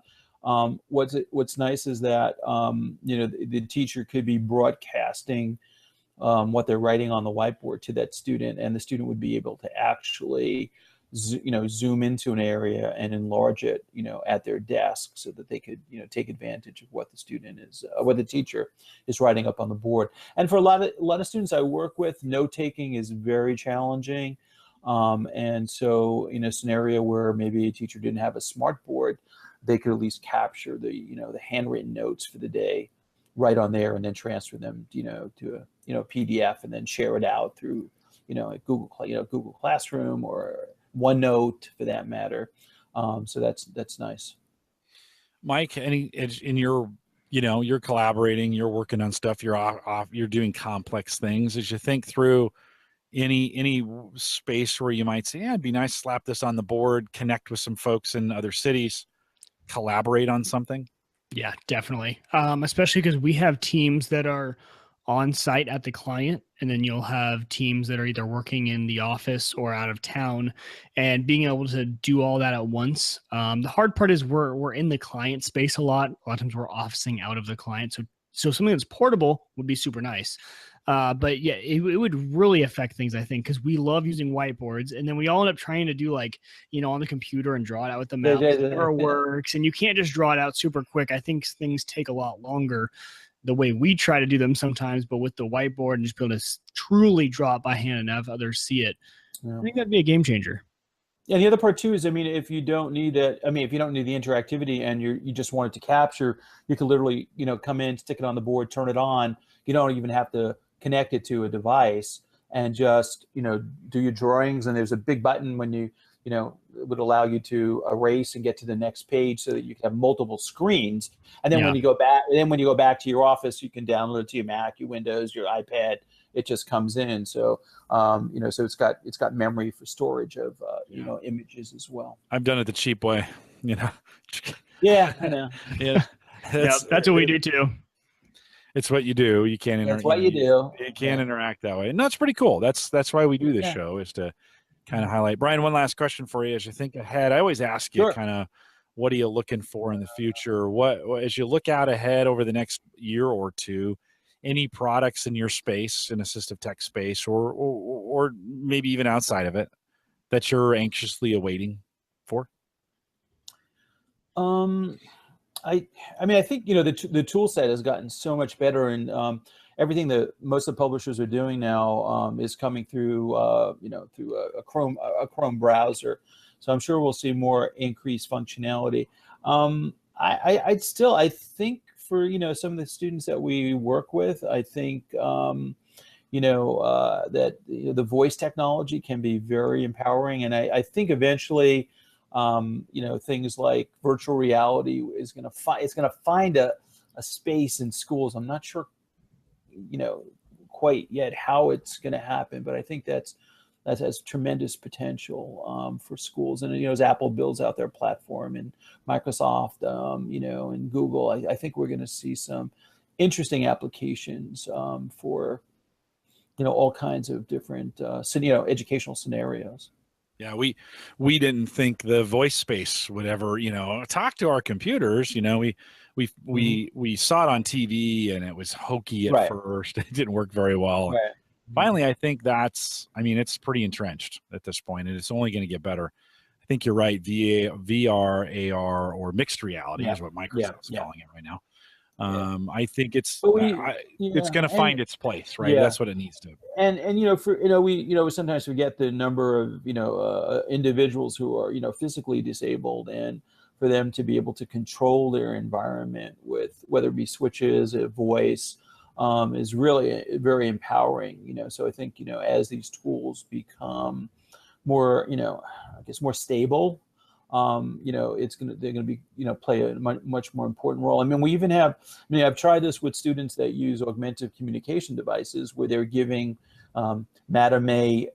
What's nice is that the teacher could be broadcasting what they're writing on the whiteboard to that student, and the student would be able to actually zoom into an area and enlarge it at their desk, so that they could take advantage of what the teacher is writing up on the board. And for a lot of students I work with, note taking is very challenging, and so in a scenario where maybe a teacher didn't have a smart board, they could at least capture the handwritten notes for the day right on there, and then transfer them to a PDF, and then share it out through Google Classroom or OneNote for that matter. So that's nice. Mike, in your you're collaborating, you're working on stuff, you're doing complex things. As you think through any space where you might say, yeah, it'd be nice to slap this on the board, connect with some folks in other cities, collaborate on something? Yeah, definitely. Especially because we have teams that are on site at the client, and then you'll have teams that are either working in the office or out of town, and being able to do all that at once. The hard part is we're in the client space a lot. A lot of times we're officing out of the client. So something that's portable would be super nice. But yeah, it would really affect things, I think, because we love using whiteboards, and then we all end up trying to do on the computer and draw it out with the mouse. It never works, and you can't just draw it out super quick. I think things take a lot longer the way we try to do them sometimes, but with the whiteboard and just be able to truly draw it by hand and have others see it, I think that'd be a game changer. Yeah, the other part too is, if you don't need the interactivity and you just want it to capture, you can literally, come in, stick it on the board, turn it on. You don't even have to connect it to a device and just, do your drawings. And there's a big button when it would allow you to erase and get to the next page so that you can have multiple screens. And then when you go back to your office, you can download it to your Mac, your Windows, your iPad. It just comes in. So, so it's got memory for storage of, images as well. I've done it the cheap way, Yeah, I know. Yeah. That's what we do too. It's what you do. You can't interact. That's what you do. You can't interact that way. And that's pretty cool. That's why we do this show, is to kind of highlight. Brian, one last question for you as you think ahead. I always ask you kind of, what are you looking for in the future? What as you look out ahead over the next year or two, any products in your space, in assistive tech space, or maybe even outside of it, that you're anxiously awaiting for? I think the tool set has gotten so much better, and everything that most of the publishers are doing now is coming through through a Chrome browser. So I'm sure we'll see more increased functionality. I think for some of the students that we work with, I think that the voice technology can be very empowering, and I think eventually things like virtual reality is going to find a space in schools. I'm not sure quite yet how it's going to happen, but I think that has tremendous potential for schools. And as Apple builds out their platform, and Microsoft and Google, I think we're going to see some interesting applications for all kinds of different educational scenarios. Yeah, we didn't think the voice space would ever, talk to our computers. We saw it on TV, and it was hokey at first. It didn't work very well. Right. Finally, I think it's pretty entrenched at this point, and it's only going to get better. I think you're right. VR, AR, or mixed reality is what Microsoft's calling it right now. I think it's going to find its place, right? That's what it needs to. And we sometimes forget the number of individuals who are physically disabled, and for them to be able to control their environment with whether it be switches, a voice, is really very empowering. So I think as these tools become more more stable, they're going to be play a much more important role. We even have I've tried this with students that use augmentative communication devices, where they're giving Madame A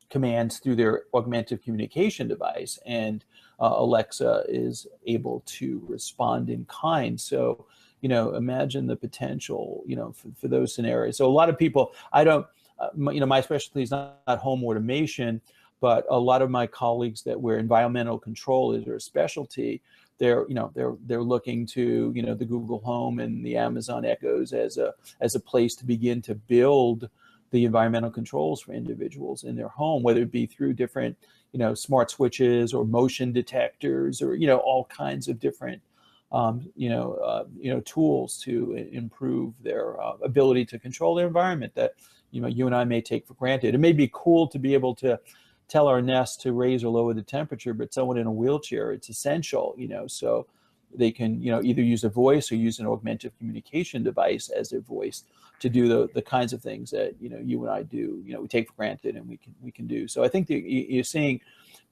commands through their augmentative communication device, and Alexa is able to respond in kind. So imagine the potential for those scenarios. So a lot of people, my specialty is not home automation, but a lot of my colleagues where environmental control is their specialty, they're looking to the Google Home and the Amazon Echoes as a place to begin to build the environmental controls for individuals in their home, whether it be through different smart switches or motion detectors, or all kinds of different tools to improve their ability to control their environment that you and I may take for granted. It may be cool to be able to tell our Nest to raise or lower the temperature, but someone in a wheelchair, it's essential, so they can, either use a voice or use an augmentative communication device as their voice to do the kinds of things that, you and I do, we take for granted and we can do. So I think that you're seeing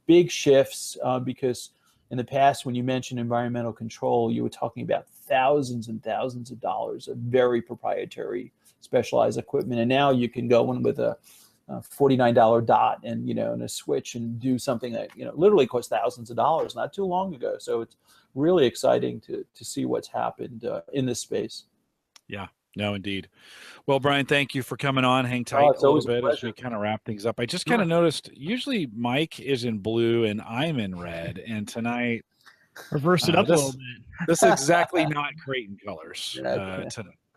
big shifts because, in the past, when you mentioned environmental control, you were talking about thousands and thousands of dollars of very proprietary, specialized equipment. And now you can go in with a $49 dot and, and a switch and do something that, literally cost thousands of dollars not too long ago. So it's really exciting to see what's happened in this space. Yeah, no, indeed. Well, Brian, thank you for coming on. Hang tight a little bit as we kind of wrap things up. I just kind of noticed usually Mike is in blue and I'm in red, and tonight reversed it up a little bit. This is exactly not Creighton colors tonight.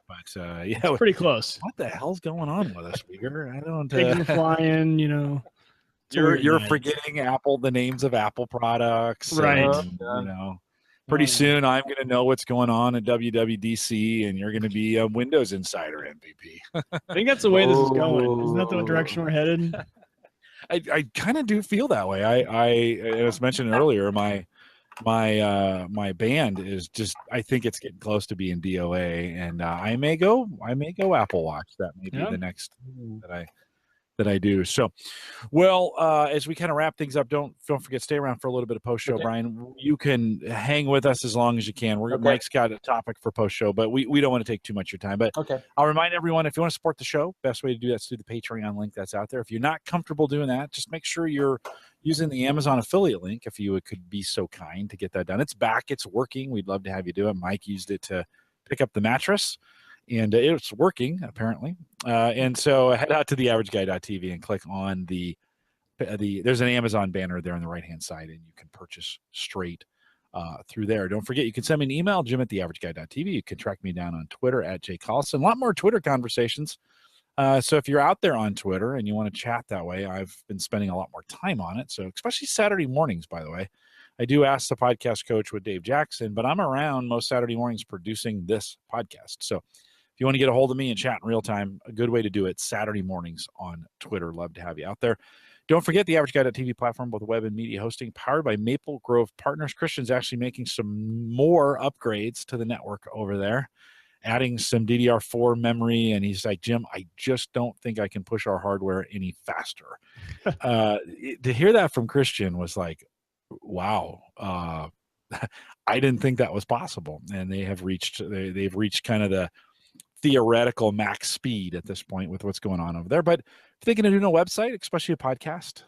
But yeah, it's pretty close. What the hell's going on with us, Wieger? I don't. Pigs are flying, You're forgetting the names of Apple products, right? And, pretty soon I'm going to know what's going on at WWDC, and you're going to be a Windows Insider MVP. I think that's the way this is going. Isn't that the direction we're headed? I kind of do feel that way. I as mentioned earlier, my band is just, I think it's getting close to being DOA, and I may go Apple Watch. That may be the next that I do. So, well, as we kind of wrap things up, don't forget, stay around for a little bit of post show, Brian. You can hang with us as long as you can. Mike's got a topic for post show, but we don't want to take too much of your time. But I'll remind everyone, if you want to support the show, best way to do that is through the Patreon link that's out there. If you're not comfortable doing that, just make sure you're using the Amazon affiliate link, if you could be so kind to get that done. It's back. It's working. We'd love to have you do it. Mike used it to pick up the mattress, and it's working, apparently. And so head out to theaverageguy.tv and click on there's an Amazon banner there on the right-hand side, and you can purchase straight through there. Don't forget, you can send me an email, jim@theaverageguy.tv. You can track me down on Twitter @jcollison. A lot more Twitter conversations. So if you're out there on Twitter and you want to chat that way, I've been spending a lot more time on it. So especially Saturday mornings, by the way. I do Ask the Podcast Coach with Dave Jackson, but I'm around most Saturday mornings producing this podcast. So if you want to get a hold of me and chat in real time, a good way to do it, Saturday mornings on Twitter. Love to have you out there. Don't forget the AverageGuy.tv platform, both web and media hosting, powered by Maple Grove Partners. Christian's actually making some more upgrades to the network over there, adding some DDR4 memory, and he's like, Jim, I just don't think I can push our hardware any faster. To hear that from Christian was like, wow. I didn't think that was possible, and they've reached kind of the theoretical max speed at this point with what's going on over there. But if they're going to do a website, especially a podcast,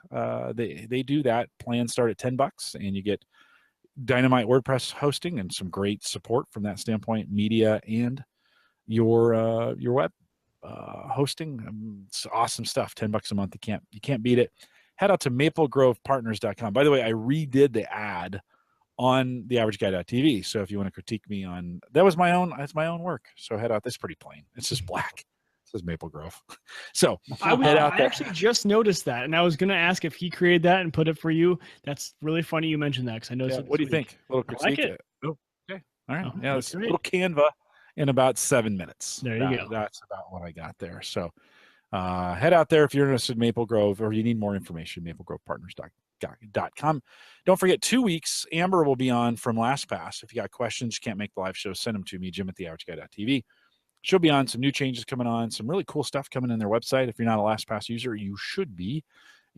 they do that. Plans start at $10, and you get dynamite WordPress hosting and some great support from that standpoint, media and your web hosting. It's awesome stuff. $10 a month. You can't beat it. Head out to maplegrovepartners.com. By the way, I redid the ad on theaverageguy.tv. So if you want to critique me on that's my own work. So head out. This is pretty plain. It's just black. It says Maple Grove. So head out there. I actually just noticed that, and I was going to ask if he created that and put it for you. That's really funny you mentioned that, because I noticed. What do you think? A little critique. I like it. Oh, okay. All right. Yeah, it's a little Canva in about 7 minutes. There you go. That's about what I got there. So head out there if you're interested in Maple Grove, or you need more information, maplegrovepartners.com. Don't forget, 2 weeks, Amber will be on from LastPass. If you got questions, you can't make the live show, send them to me, jim@theaverageguy.tv. She'll be on. Some new changes coming on, some really cool stuff coming in their website. If you're not a LastPass user, you should be.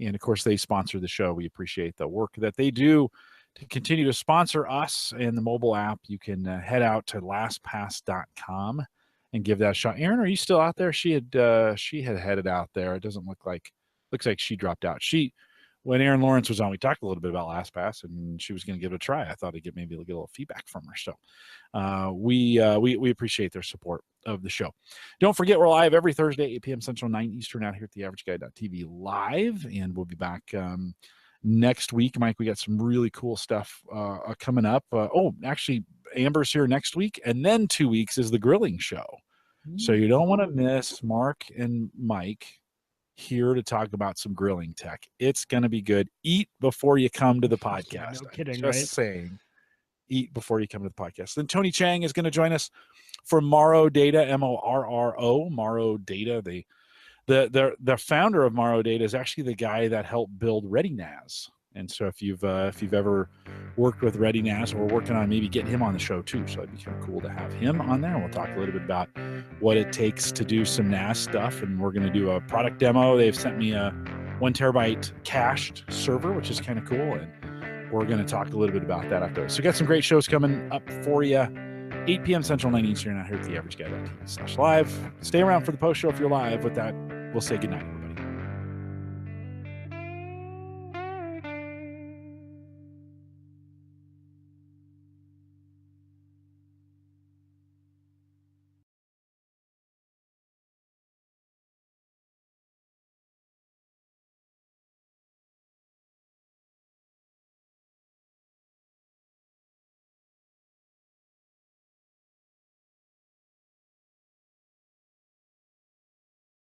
And, of course, they sponsor the show. We appreciate the work that they do to continue to sponsor us and the mobile app. You can head out to lastpass.com and give that a shot. Aaron, are you still out there? She had headed out there. It doesn't looks like she dropped out. When Aaron Lawrence was on, we talked a little bit about LastPass, and she was going to give it a try. I thought I'd get a little feedback from her. So we appreciate their support of the show. Don't forget, we're live every Thursday, 8 p.m. Central, 9 Eastern, out here at theaverageguy.tv live, and we'll be back next week. Mike, we got some really cool stuff coming up. Actually, Amber's here next week, and then 2 weeks is the grilling show. So you don't want to miss Mark and Mike here to talk about some grilling tech. It's going to be good. Eat before you come to the podcast. No kidding, just right? saying, eat before you come to the podcast. Then Tony Chang is going to join us for Morrow Data, M-O-R-R-O, Morrow Data. The founder of Morrow Data is actually the guy that helped build ReadyNAS. And so if you've ever worked with ReadyNAS, we're working on maybe getting him on the show too. So it'd be kind of cool to have him on there. We'll talk a little bit about what it takes to do some NAS stuff, and we're going to do a product demo. They've sent me a 1 terabyte cached server, which is kind of cool, and we're going to talk a little bit about that after. So we got some great shows coming up for you. 8 p.m. Central, 9 Eastern, out here at theaverageguy.tv/live. Stay around for the post show if you're live. With that, we'll say goodnight.